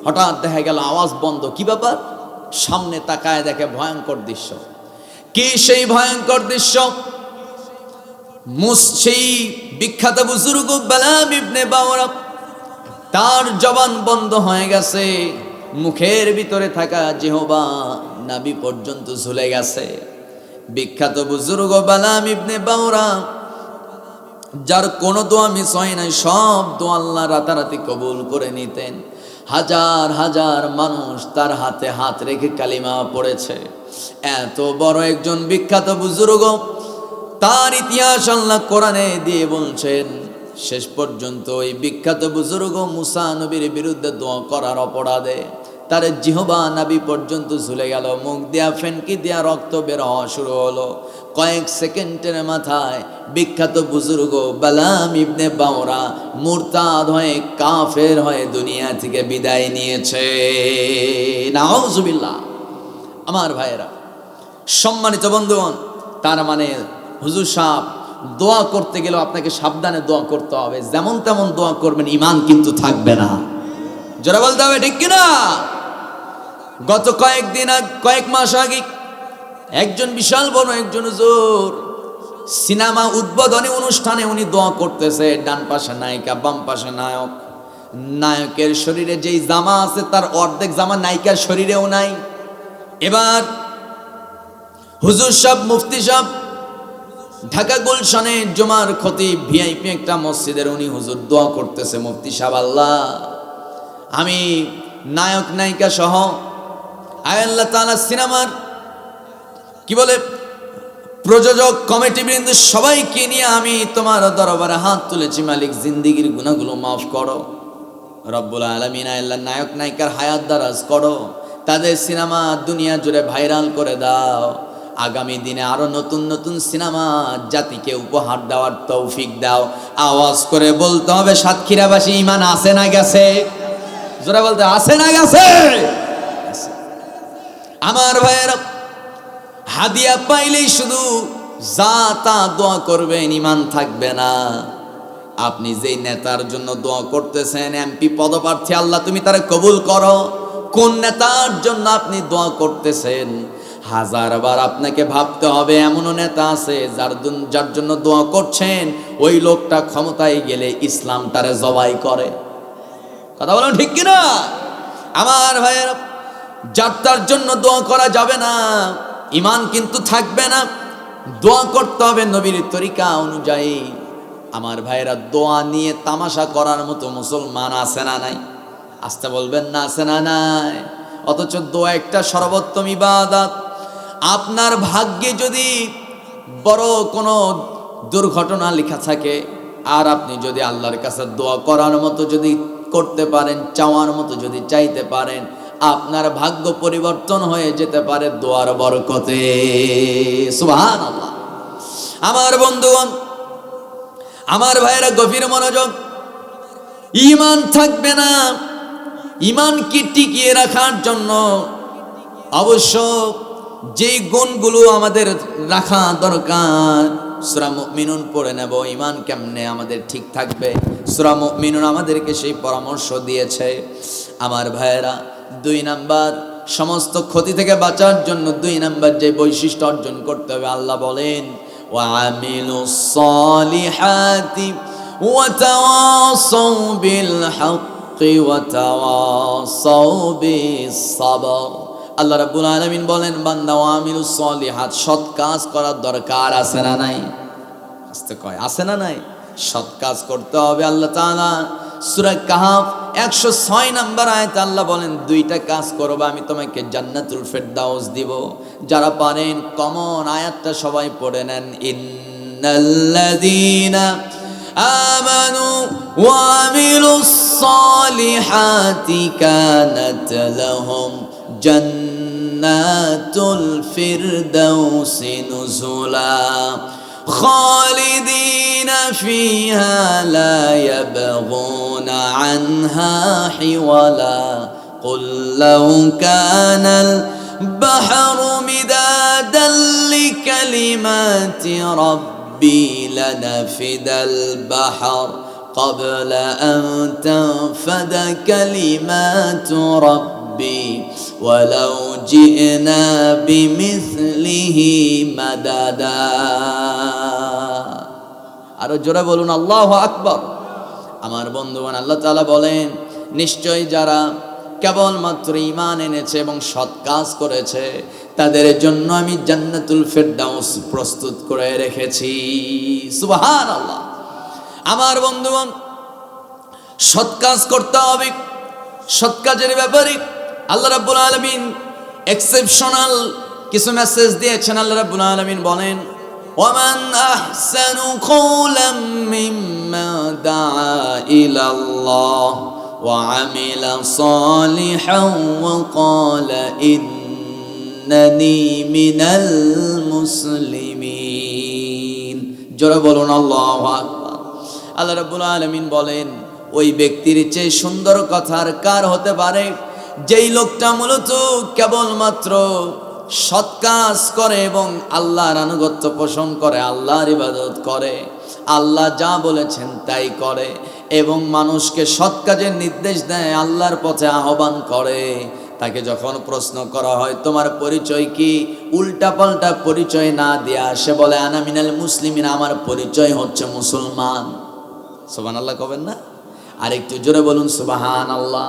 হঠাৎ দেখা গেল আওয়াজ বন্ধ। কি ব্যাপার? সামনে তাকায় দেখে ভয়ঙ্কর দৃশ্য। কি সেই ভয়ঙ্কর দৃশ্য? সেই বিখ্যাত বুজুর্গ বালাম ইবনে বাওরা, তার জবান বন্ধ হয়ে গেছে, মুখের ভিতরে থাকা জিহবা নাভি পর্যন্ত ঝুলে গেছে। বিখ্যাত বুজুর্গ বালাম ইবনে বাওরা, যার কোনো দোয়া মিস হয় নাই, সব দোয়া আল্লাহ রাতারাতি কবুল করে নিতেন। হাজার হাজার মানুষ তার হাতে হাত রেখে কালিমা পড়েছে। এত বড় একজন বিখ্যাত বুজুর্গ, তার ইতিহাস আল্লাহ কোরআনে দিয়ে বলছেন। শেষ পর্যন্ত ওই বিখ্যাত বুজুর্গ মুসা নবীর বিরুদ্ধে দোয়া করার অপরাধে তার জিহবা নাভি পর্যন্ত ঝুলে গেল, মুখ দিয়া ফেনকি দিয়া রক্ত বের হওয়া শুরু হলো। কয়েক সেকেন্ডের মাথায় বিখ্যাত বুজুর্গ বালাম ইবনে বাওরা মুরতাদ হয়ে, কাফের হয়ে দুনিয়া থেকে বিদায় নিয়েছে। নাউজুবিল্লাহ। আমার ভাইয়েরা, সম্মানিত বন্ধুগণ, তার মানে হুজুর সাহেব দোয়া করতে গেলেও আপনাকে সাবধানে দোয়া করতে হবে। যেমন তেমন দোয়া করবেন, ঈমান কিন্তু থাকবে না। জোরে বলতে হবে ঠিক কিনা। গত কয়েক মাস আগে একজন বিশাল বড় একজন হুজুর সিনেমা উদ্বোধনী অনুষ্ঠানে উনি দোয়া করতেছে। ডান পাশে নায়িকা, বাম পাশে নায়ক। নায়কের শরীরে যেই জামা আছে তার অর্ধেক জামা নায়িকার শরীরেও নাই। এবার হুজুর সাহেব, মুফতি সাহেব, ঢাকা গুলশানে জুমার খতিব, ভিআইপি একটা মসজিদের উনি হুজুর দোয়া করতেছে। মুফতি সাহেব, আল্লাহ আমি নায়ক নায়িকা সহ আল্লাহ তাআলা সিনেমার কি বলে প্রযোজক কমিটি বৃন্দ সবাইকে নিয়ে আমি তোমার দরবারে হাত তুলেছি। মালিক, জিন্দেগির গুনাহগুলো মাফ করো। রব্বুল আলামিন, আল্লাহ নায়ক নায়িকার হায়াত দারাজ করো, তাদের সিনেমা দুনিয়া জুড়ে ভাইরাল করে দাও। আগামী দিনে আরো নতুন নতুন সিনেমা জাতিকে উপহার দেওয়ার তৌফিক দাও। আওয়াজ করে বলতে হবে সাতক্ষীরাবাসী ঈমান আছে না গেছে? জোরে বলতে আছে না গেছে? আমার ভাইয়েরা, হাদিয়া পাইলেই শুধু যা তা দোয়া করবেন, ঈমান থাকবে না। আপনি যেই নেতার জন্য দোয়া করতেছেন, এমপি পদপ্রার্থী, আল্লাহ তুমি তারে কবুল করো। কোন নেতার জন্য আপনি দোয়া করতেছেন, হাজারবার আপনাকে ভাবতে হবে। এমনও নেতা আছে যার জন্য দোয়া করছেন, ওই লোকটা ক্ষমতায় গেলে ইসলাম তারে জবাই করে। কথা বলেন ঠিক কিনা। আমার ভাইয়েরা, যার তার জন্য দোয়া করা যাবে না, ঈমান কিন্তু থাকবে না। দোয়া করতে হবে নবীর তরিকা অনুযায়ী। আমার ভাইয়েরা, দোয়া নিয়ে তামাশা করার মতো মুসলমান আছে না নাই? আসতে বলবেন না, আছে না নাই? অথচ দোয়া একটা সর্বোত্তম ইবাদত। আপনার ভাগ্যে যদি বড় কোনো দুর্ঘটনা লেখা থাকে, আর আপনি যদি আল্লাহর কাছে দোয়া করার মতো যদি করতে পারেন, চাওয়ার মতো যদি চাইতে পারেন, আপনার ভাগ্য পরিবর্তন হয়ে যেতে পারে দোয়ার বরকতে। সুবহানাল্লাহ। আমার বন্ধুগণ, আমার ভাইয়েরা, গভীর মনোযোগ। ঈমান থাকবে না। ঈমানকে টিকিয়ে রাখার জন্য অবশ্য যে গুণগুলো আমাদের রাখা দরকার, সূরা মুমিনুন পড়ে নেব, ঈমান কেমনে আমাদের ঠিক থাকবে। সূরা মুমিনুন আমাদেরকে সেই পরামর্শ দিয়েছে। আমার ভাইয়েরা, 2 নাম্বার, সমস্ত ক্ষতি থেকে বাঁচার জন্য 2 নাম্বার যে বৈশিষ্ট্য অর্জন করতে হবে, আল্লাহ বলেন ওয়া আমিলুস সলিহাতি ওয়া তাওয়াসাউ বিল হাক্কি ওয়া তাওয়াসাউ বিস সাবর। আল্লাহ রাব্বুল আলামিন বলেন, বান্দা ওয়া আমিলুস সলিহাত, সৎ কাজ করার দরকার আছে না নাই? আস্তে কয়, আছে না নাই? সৎ কাজ করতে হবে। আল্লাহ তাআলা সূরা কাহফ 106 নম্বর আয়াতে আল্লাহ বলেন, 2টা কাজ করবে, আমি তোমাকে জান্নাতুল ফেরদাউস দিব। যারা পারেন কমন আয়াতটা সবাই পড়ে নেন। ইন্নাল্লাযীনা আমানু ওয়া আমিলুস সলিহাতি কানাত লাহুম জান্নাতুল ফিরদাউসি নুজুলা خالدين فيها لا يبغون عنها حولا قل لو كان البحر مدادا لكلمات ربي لنفد البحر قبل أن تنفد كلمات ربي ولو جئنا بمثله مددا। আরো জোরে বলুন আল্লাহু আকবার। আমার বন্ধুগণ, আল্লাহ তাআলা বলেন, নিশ্চয় যারা কেবলমাত্র ঈমান এনেছে এবং সৎ কাজ করেছে, তাদের জন্য আমি জান্নাতুল ফেরদাউস প্রস্তুত করে রেখেছি। সুবহানাল্লাহ। আমার বন্ধুগণ, সৎ কাজ করতে হবে। সৎ কাজের ব্যাপারে আল্লাহ রাব্বুল আলামিন এক্সেপশনাল কিছু মেসেজ দিয়েছেন। আল্লাহ রাব্বুল আলামিন বলেন, ওয়ামান আহসানু কওলাম মিম্মান দাআ ইলাল্লাহ ওয়া আমিলা সালিহান ওয়া ক্বালা ইন্নানি মিনাল মুসলিমিন। জোরে বলুন আল্লাহু আকবার। আল্লাহ রাব্বুল আলামিন বলেন, ওই ব্যক্তির চেয়ে সুন্দর কথার কার হতে পারে, যেই লোকটা মূলত কেবলমাত্র সৎ কাজ করে এবং আল্লাহর আনুগত্য পোষণ করে, আল্লাহর ইবাদত করে, আল্লাহ যা বলেছেন তাই করে এবং মানুষকে সৎ কাজের নির্দেশ দেয়, আল্লাহর পথে আহ্বান করে। তাকে যখন প্রশ্ন করা হয় তোমার পরিচয় কি, উল্টা পাল্টা পরিচয় না দিয়া সে বলে আনা মিনাল মুসলিমিন, আমার পরিচয় হচ্ছে মুসলমান। সুবহানাল্লাহ কবেন না? আর একটু জোরে বলুন সুবহানাল্লাহ।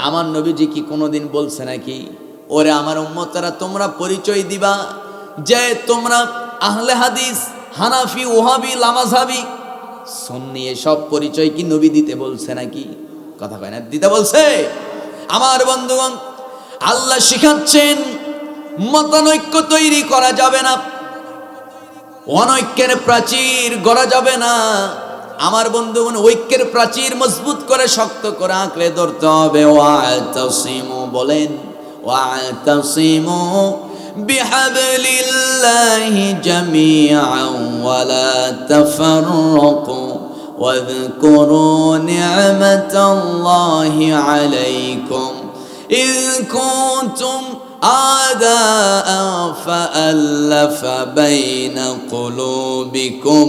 আমার নবীজি কি কোনোদিন বলছে নাকি, ওরে আমার উম্মতেরা তোমরা পরিচয় দিবা যে তোমরা আহলে হাদিস, হানাফি, ওহাবি, লামাযহাবি, সুন্নি, এসব পরিচয় কি নবী দিতে বলছে নাকি? কথা কয় না, দিতে বলছে? আমার বন্ধুগণ, আল্লাহ শিখাচ্ছেন মতানৈক্য তৈরি করা যাবে না, অনৈক্যের প্রাচীর গড়া যাবে না। আমার বন্ধুগণ, ঐক্যের প্রাচীর মজবুত করে শক্ত করে আঁকড়ে ধরতে হবে। ওয়াতাসিমু বলেন, ওয়াতাসিমু বিহাবলিল্লাহি জামিআন ওয়ালা তাফাররাকু ওয়াযকুরু নি'মাতাল্লাহি আলাইকুম ইয কুনতুম আদাআন ফাআল্লাফা বাইনা কুলুবিকুম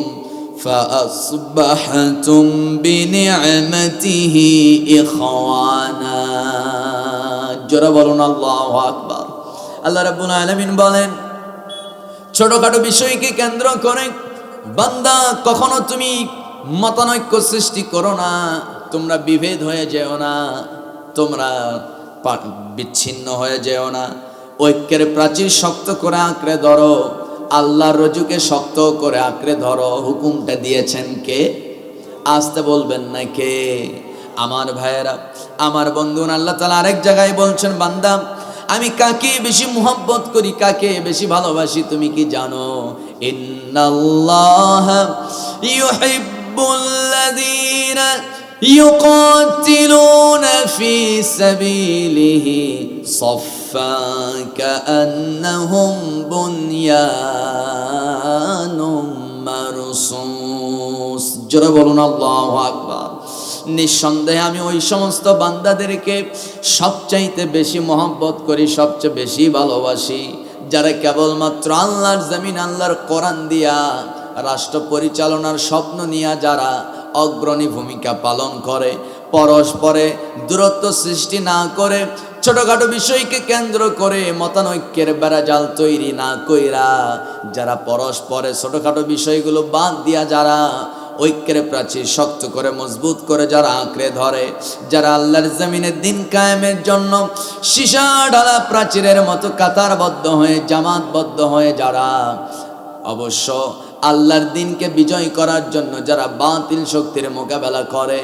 فأصبحتم بنعمته إخوانا। জোরে বলুন আল্লাহু আকবার। আল্লাহ রাব্বুল আলামিন বলেন, ছোটখাটো বিষয়কে কেন্দ্র করে বান্দা কখনো তুমি মতানৈক্য সৃষ্টি করো না, তোমরা বিভেদ হয়ে যেও না, তোমরা বিচ্ছিন্ন হয়ে যেও না। ঐক্যের প্রাচীর শক্ত করে আঁকড়ে ধরো, আল্লাহর রজুকে শক্ত করে আঁকড়ে ধরো। হুকুমটা দিয়েছেন কে? আসতে বলবেন না কে? আমার ভাইয়েরা, আমার বন্ধুগণ, আল্লাহ তাআলা আরেক জায়গায় বলছেন, বান্দা আমি কাকে বেশি মুহাব্বত করি, কাকে বেশি ভালোবাসি তুমি কি জানো? ইন্নাল্লাহা ইউহিব্বুল্লাযীনা ইউকাতিলুনা ফি সাবিলিহি সাফফান কাআন্নাহুম বুনয়ানুম মারসুস। জোরে বলুন আল্লাহু আকবার। নিঃসন্দেহে আমি ওই সমস্ত বান্দাদেরকে সবচাইতে বেশি মহব্বত করি, সবচেয়ে বেশি ভালোবাসি, যারা কেবলমাত্র আল্লাহর জমিন, আল্লাহর কোরআন দিয়া রাষ্ট্র পরিচালনার স্বপ্ন নিয়ে যারা অগ্রণী ভূমিকা পালন করে, পরস্পরে দূরত্ব সৃষ্টি না করে, ছোটখাটো বিষয়কে কেন্দ্র করে মতানৈক্যের বেড়াজাল তৈরি না কইরা, যারা পরস্পরে ছোটখাটো বিষয়গুলো বাদ দিয়া যারা ঐক্যের প্রাচীর শক্ত করে মজবুত করে যারা আঁকড়ে ধরে, যারা আল্লাহর জমিনের দিন কায়েমের জন্য সীসা ঢালা প্রাচীরের মতো কাতারবদ্ধ হয়ে জামাতবদ্ধ হয়ে যারা অবশ্য আল্লাহর দিনকে বিজয় করার জন্য যারা বাতিল শক্তির মোকাবেলা করে,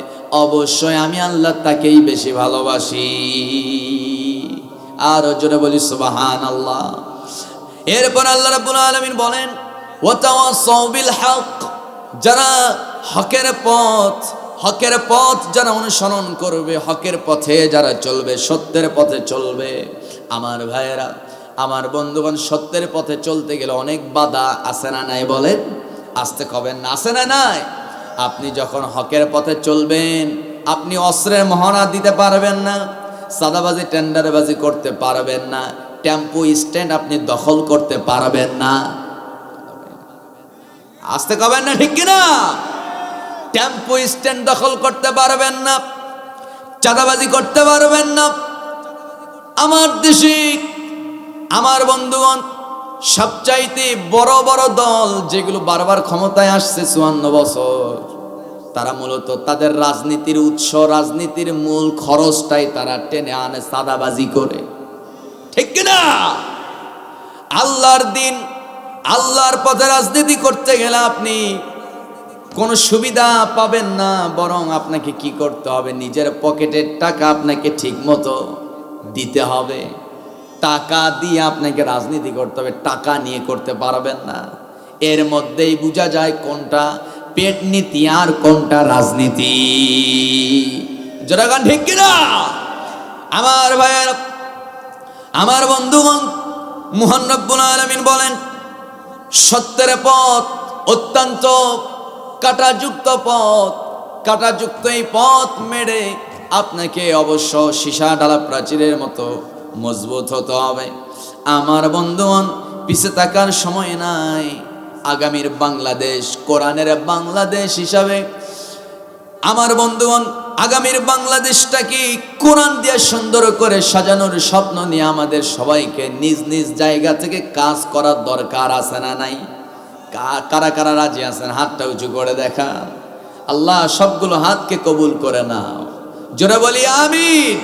অবশ্যই আমি আল্লাহ তাকেই বেশি ভালোবাসি। আর জোরে বলি সুবহানাল্লাহ। এরপর আল্লাহ রাব্বুল আলামিন বলেন ওয়াতাওয়াসাউ বিল হক, যারা হকের পথ যারা অনুসরণ করবে, হকের পথে যারা চলবে, সত্যের পথে চলবে। আমার ভাইয়েরা, আমার বন্ধুগণ, সত্যের পথে চলতে গেলে অনেক বাধা আছে না নাই? বলেন, আসতে কবেন না, আছে না নাই? আপনি যখন হকের পথে চলবেন, আপনি অস্ত্রের মহড়া দিতে পারবেন না, সাদাবাজি টেন্ডারবাজি করতে পারবেন না, টেম্পো স্ট্যান্ড আপনি দখল করতে পারবেন না। আসতে কবেন না, ঠিক কিনা? টেম্পো স্ট্যান্ড দখল করতে পারবেন না, চাঁদাবাজি করতে পারবেন না। আমার দেশে, আমার বন্ধুগণ, সবচাইতে বড় বড় দল যেগুলো বারবার ক্ষমতায় আসছে 54 বছর, তারা মূলত তাদের রাজনীতির উৎস, রাজনীতির মূল খরচটাই তারা টেনে আনে সাদাবাজি করে, ঠিক কিনা? আল্লাহর দিন, আল্লাহর পথে রাজনীতি করতে গেলে আপনি কোনো সুবিধা পাবেন না, বরং আপনাকে কি করতে হবে? নিজের পকেটের টাকা আপনাকে ঠিক মতো দিতে হবে। টাকা দিয়ে আপনাকে রাজনীতি করতে হবে, টাকা নিয়ে করতে পারবেন না। এর মধ্যেই বোঝা যায় কোনটা পেট নীতি আর কোনটা রাজনীতি। জনগণ, ঠিক কিনা? আমার ভাইয়ের, আমার বন্ধুগণ, মহান রব্বুল আলামিন বলেন সত্যের পথ অত্যন্ত কাঁটাযুক্ত পথ, কাঁটাযুক্ত এই পথ মেরে আপনাকে অবশ্য সীসা ঢালা প্রাচীরের মতো মজবুত হতে হবে। আমার বন্ধুগণ, পিছে থাকার সময় নাই। আগামীর বাংলাদেশ কোরআনের বাংলাদেশ হিসাবে, আমার বন্ধুগণ, আগামীর বাংলাদেশটাকে কোরআন দিয়ে সুন্দর করে সাজানোর স্বপ্ন নিয়ে আমাদের সবাইকে নিজ নিজ জায়গা থেকে কাজ করার দরকার আছে না নাই? কারা কারা রাজি আছেন? হাতটা উঁচু করে দেখান। আল্লাহ সবগুলো হাতকে কবুল করে নাও। জোরে বলি আমিন,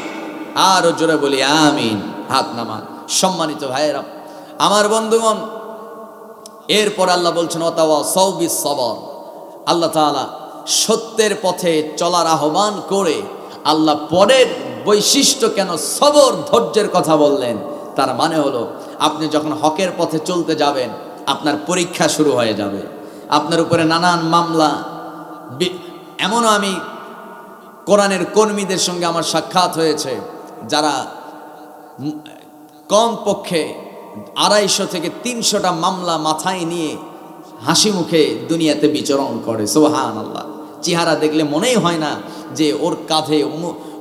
আরো জোরে বলি আমিন। হাত নামান। সম্মানিত ভাইয়েরা, আমার বন্ধুগণ, এরপর আল্লাহ বলছেন ওয়াতাওয়াসাউ বিস সবর। আল্লাহ তাআলা সত্যের পথে চলার আহ্বান করে আল্লাহ পরের বৈশিষ্ট্য কেন সবর, ধৈর্যের কথা বললেন? তার মানে হলো আপনি যখন হকের পথে চলতে যাবেন, আপনার পরীক্ষা শুরু হয়ে যাবে, আপনার উপরে নানান মামলা। এমনও আমি কোরআনের কর্মীদের সঙ্গে আমার সাক্ষাৎ হয়েছে, যারা কমপক্ষে 250 থেকে 300টা মামলা মাথায় নিয়ে হাসি মুখে দুনিয়াতে বিচরণ করে। সুবহানাল্লাহ। চেহারা দেখলে মনেই হয় না যে ওর কাঁধে,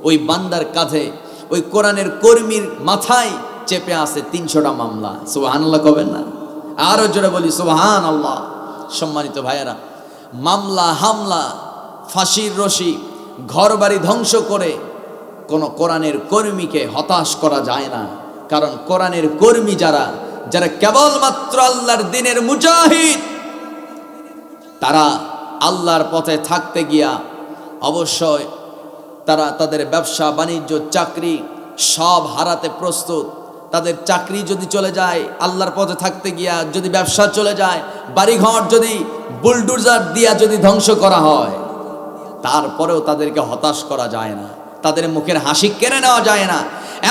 ওই বান্দার কাঁধে, ওই কোরআনের কর্মীর মাথায় চেপে আছে 300টা মামলা। সুবহানাল্লাহ কবেন না? আরো জোরে বলি সুবহানাল্লাহ। সম্মানিত ভাইয়েরা, মামলা, হামলা, ফাঁসির রশি, ঘর বাড়ি ধ্বংস করে কোনো কোরআনের কর্মীকে হতাশ করা যায় না। কারণ কোরআনের কর্মী যারা কেবলমাত্র আল্লাহর দিনের মুজাহিদ, তারা আল্লাহর পথে থাকতে গিয়া অবশ্যই তারা তাদের ব্যবসা বাণিজ্য চাকরি সব হারাতে প্রস্তুত। তাদের চাকরি যদি চলে যায়, আল্লাহর পথে থাকতে গিয়া যদি ব্যবসা চলে যায়, বাড়িঘর যদি বুলডোজার দিয়া যদি ধ্বংস করা হয়, তারপরেও তাদেরকে হতাশ করা যায় না, তাদের মুখের হাসি কেড়ে নেওয়া যায় না।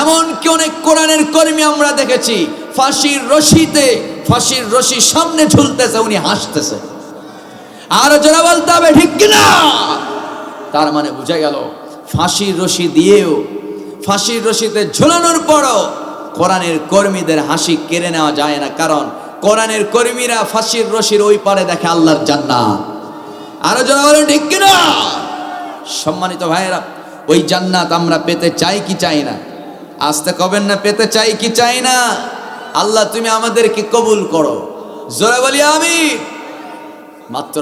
এমনকি অনেক কোরআনের কর্মী আমরা দেখেছি ফাঁসির রশি সামনে ঝুলতেছে, উনি হাসতেছে। আর যারা বলতে হবে ঠিক কিনা? তার মানে বুঝা গেল ফাঁসির রশি দিয়েও, ফাঁসির রশিতে ঝুলানোর পরও কোরআনের কর্মীদের হাসি কেড়ে নেওয়া যায় না। কারণ কোরআনের কর্মীরা ফাঁসির রশির ওই পারে দেখে আল্লাহর জান্নাত। আরো যারা বলেন ঠিক কিনা? সম্মানিত ভাইয়েরা, ওই জান্নাত আমরা পেতে চাই কি চাই না? আসতে কবেন না, পেতে চাই কি চাই না? আল্লাহ তুমি আমাদেরকে কবুল করো, জোরে বলি আমিন। মাত্র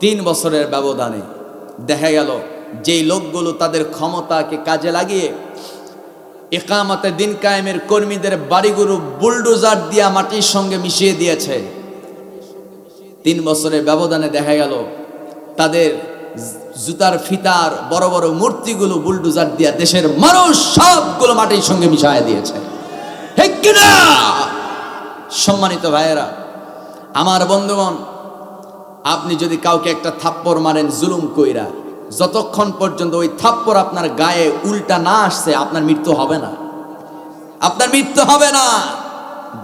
3 বছরের ব্যবধানে দেখা গেল যেই লোকগুলো তাদের ক্ষমতাকে কাজে লাগিয়ে ইকামতে দিন কায়েমের কর্মীদের বাড়িগুলো বুলডোজার দিয়া মাটির সঙ্গে মিশিয়ে দিয়েছে, 3 বছরের ব্যবধানে দেখা গেল তাদের জুতার ফিতার বড় বড় মূর্তিগুলো বুলডোজার দিয়া দেশের মানুষ সবগুলো মাটির সঙ্গে মিশিয়ে দিয়েছে। ঠিক কিনা? সম্মানিত ভাইয়েরা, আমার বন্ধুগণ, আপনি যদি কাউকে একটা থাপ্পড় মারেন জুলুম কইরা, যতক্ষণ পর্যন্ত ওই থাপ্পড় আপনার গায়ে উল্টা না আসছে আপনার মৃত্যু হবে না, আপনার মৃত্যু হবে না।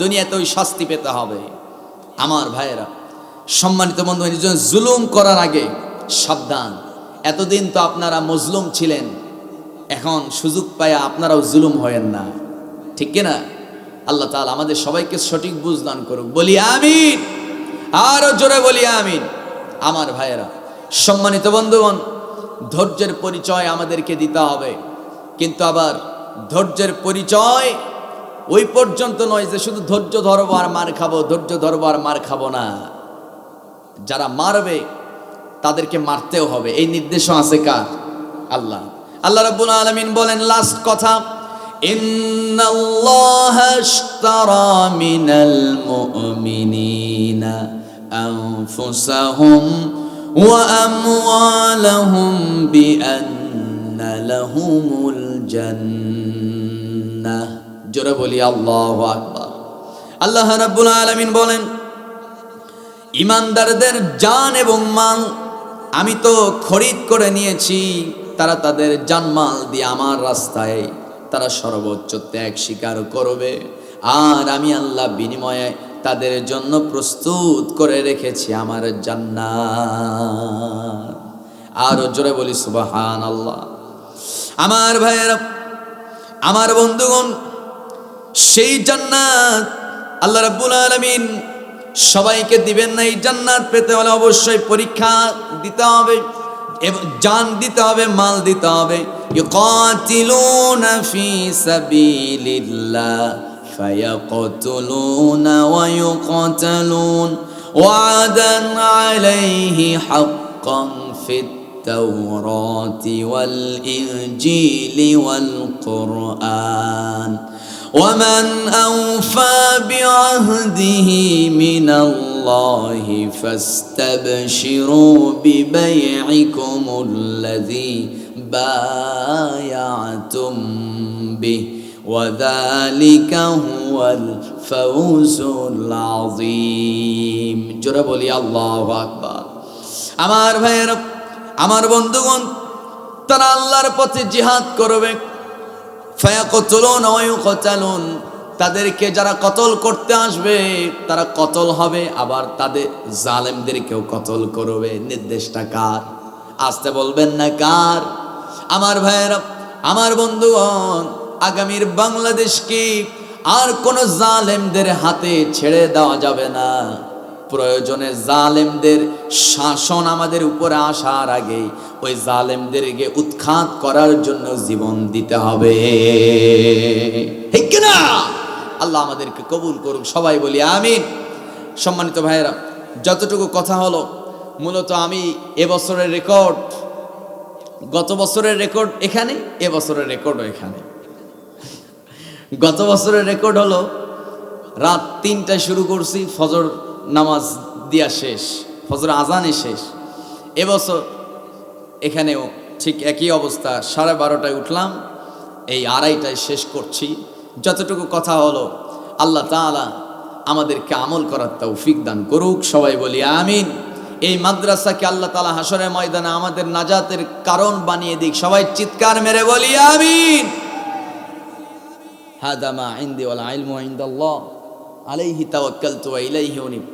দুনিয়াতে ওই শাস্তি পেতে হবে। আমার ভাইয়েরা, সম্মানিত বন্ধু, জুলুম করার আগে সাবধান। এতদিন তো আপনারা মজলুম ছিলেন, এখন সুযোগ পায়া আপনারাও জুলুম হয়েন না। ঠিক কিনা? আল্লাহ তাআলা আমাদের সবাইকে সঠিক বুঝ দান করুক, বলি আমিন। আরো জোরে বলি আমিন। আমার ভাইয়েরা, সম্মানিত বন্ধুগণ, ধৈর্যের পরিচয় আমাদেরকে দিতে হবে, কিন্তু আবার ধৈর্যের পরিচয় ওই পর্যন্ত নয় যে শুধু ধৈর্য ধরবো আর মার খাবো, ধৈর্য ধরবো আর মার খাবো না। যারা মারবে তাদেরকে মারতেও হবে, এই নির্দেশও আছে কার? আল্লাহ। আল্লাহ রাব্বুল আলামিন বলেন, লাস্ট কথা, ইন্নাল্লাহা আশতারা মিনাল মুমিনিনা আনফুসাহুম ওয়া আমওয়ালাহুম বিআন্না লাহুমুল জান্নাহ। জোরে বলি আল্লাহু আকবার। আল্লাহ রাব্বুল আলামিন বলেন, ঈমানদারদের জান এবং মাল আমি তো খরিদ করে নিয়েছি, তারা তাদের জানমাল দিয়ে আমার রাস্তায় তারা সর্বোচ্চ ত্যাগ স্বীকার করবে, আর আমি আল্লাহ বিনিময়ে তাদের জন্য প্রস্তুত করে রেখেছি আমার জান্নাত। আরো জোরে বলি সুবহানাল্লাহ। আমার ভাইয়েরা, আমার বন্ধুগণ, সেই জান্নাত আল্লাহ রাব্বুল আলামিন সবাইকে দিবেন না। এই জান্নাত পেতে হলে অবশ্যই পরীক্ষা দিতে হবে, জান দিতে হবে, মাল দিতে হবে। ইউকাতিলুনা ফি সাবিলিল্লাহ ফায়াকতুলুনা ওয়া ইউকাতালুন ওয়াদান আলাইহি হাক্কান ফিত তাওরাতি ওয়াল ইনজিলি ওয়াল কুরআন ومن أوفى بعهده من الله فاستبشروا ببيعكم الذي بايعتم به وذلك هو الفوز العظيم। জোরে বলি আল্লাহু আকবার। আমার ভাইয়েরা, আমার বন্ধুগণ, তারা আল্লাহর পথে জিহাদ করবে, ফায়াকতুলুন ওয়া ইউকাতালুন, তাদেরকে যারা কতল করতে আসবে তারা কতল হবে, আবার তাদের জালেমদেরকেও কতল করবে। নির্দেশটা কার? আসতে বলবেন না কার? আমার ভাইয়েরা, আমার বন্ধুগণ, আগামীর বাংলাদেশকে আর কোনো জালেমদের হাতে ছেড়ে দেওয়া যাবে না। প্রয়োজনে জালেমদের শাসন আমাদের উপরে আসার আগে ওই জালেমদেরকে উৎখাত করার জন্য জীবন দিতে হবে। ঠিক কিনা? আল্লাহ আমাদেরকে কবুল করুক, সবাই বলি আমিন। সম্মানিত ভাইয়েরা, যতটুকু কথা হলো, মূলত আমি এবছরের রেকর্ড, গত বছরের রেকর্ড এখানে, এবছরের রেকর্ডও এখানে। গত বছরের রেকর্ড হলো রাত 3টায় শুরু করছি, ফজর নামাজ দিয়া শেষ, ফজর আজানে শেষ। এবছর এখানেও ঠিক একই অবস্থা, 12:30টায় উঠলাম, এই 2:30টায় শেষ করছি। যতটুকু কথা হলো, আল্লাহ তাআলা আমাদেরকে আমল করার তৌফিক দান করুক, সবাই বলি আমিন। এই মাদ্রাসাকে আল্লাহ তাআলা হাসরের ময়দানে আমাদের নাজাতের কারণ বানিয়ে দিক, সবাই চিৎকার মেরে বলি আমিন। হাদা মা ইনদি ওয়াল ইলমু ইনদাল্লাহ আলাইহি তাওয়াক্কালতু ওয়া ইলাইহি উনীব।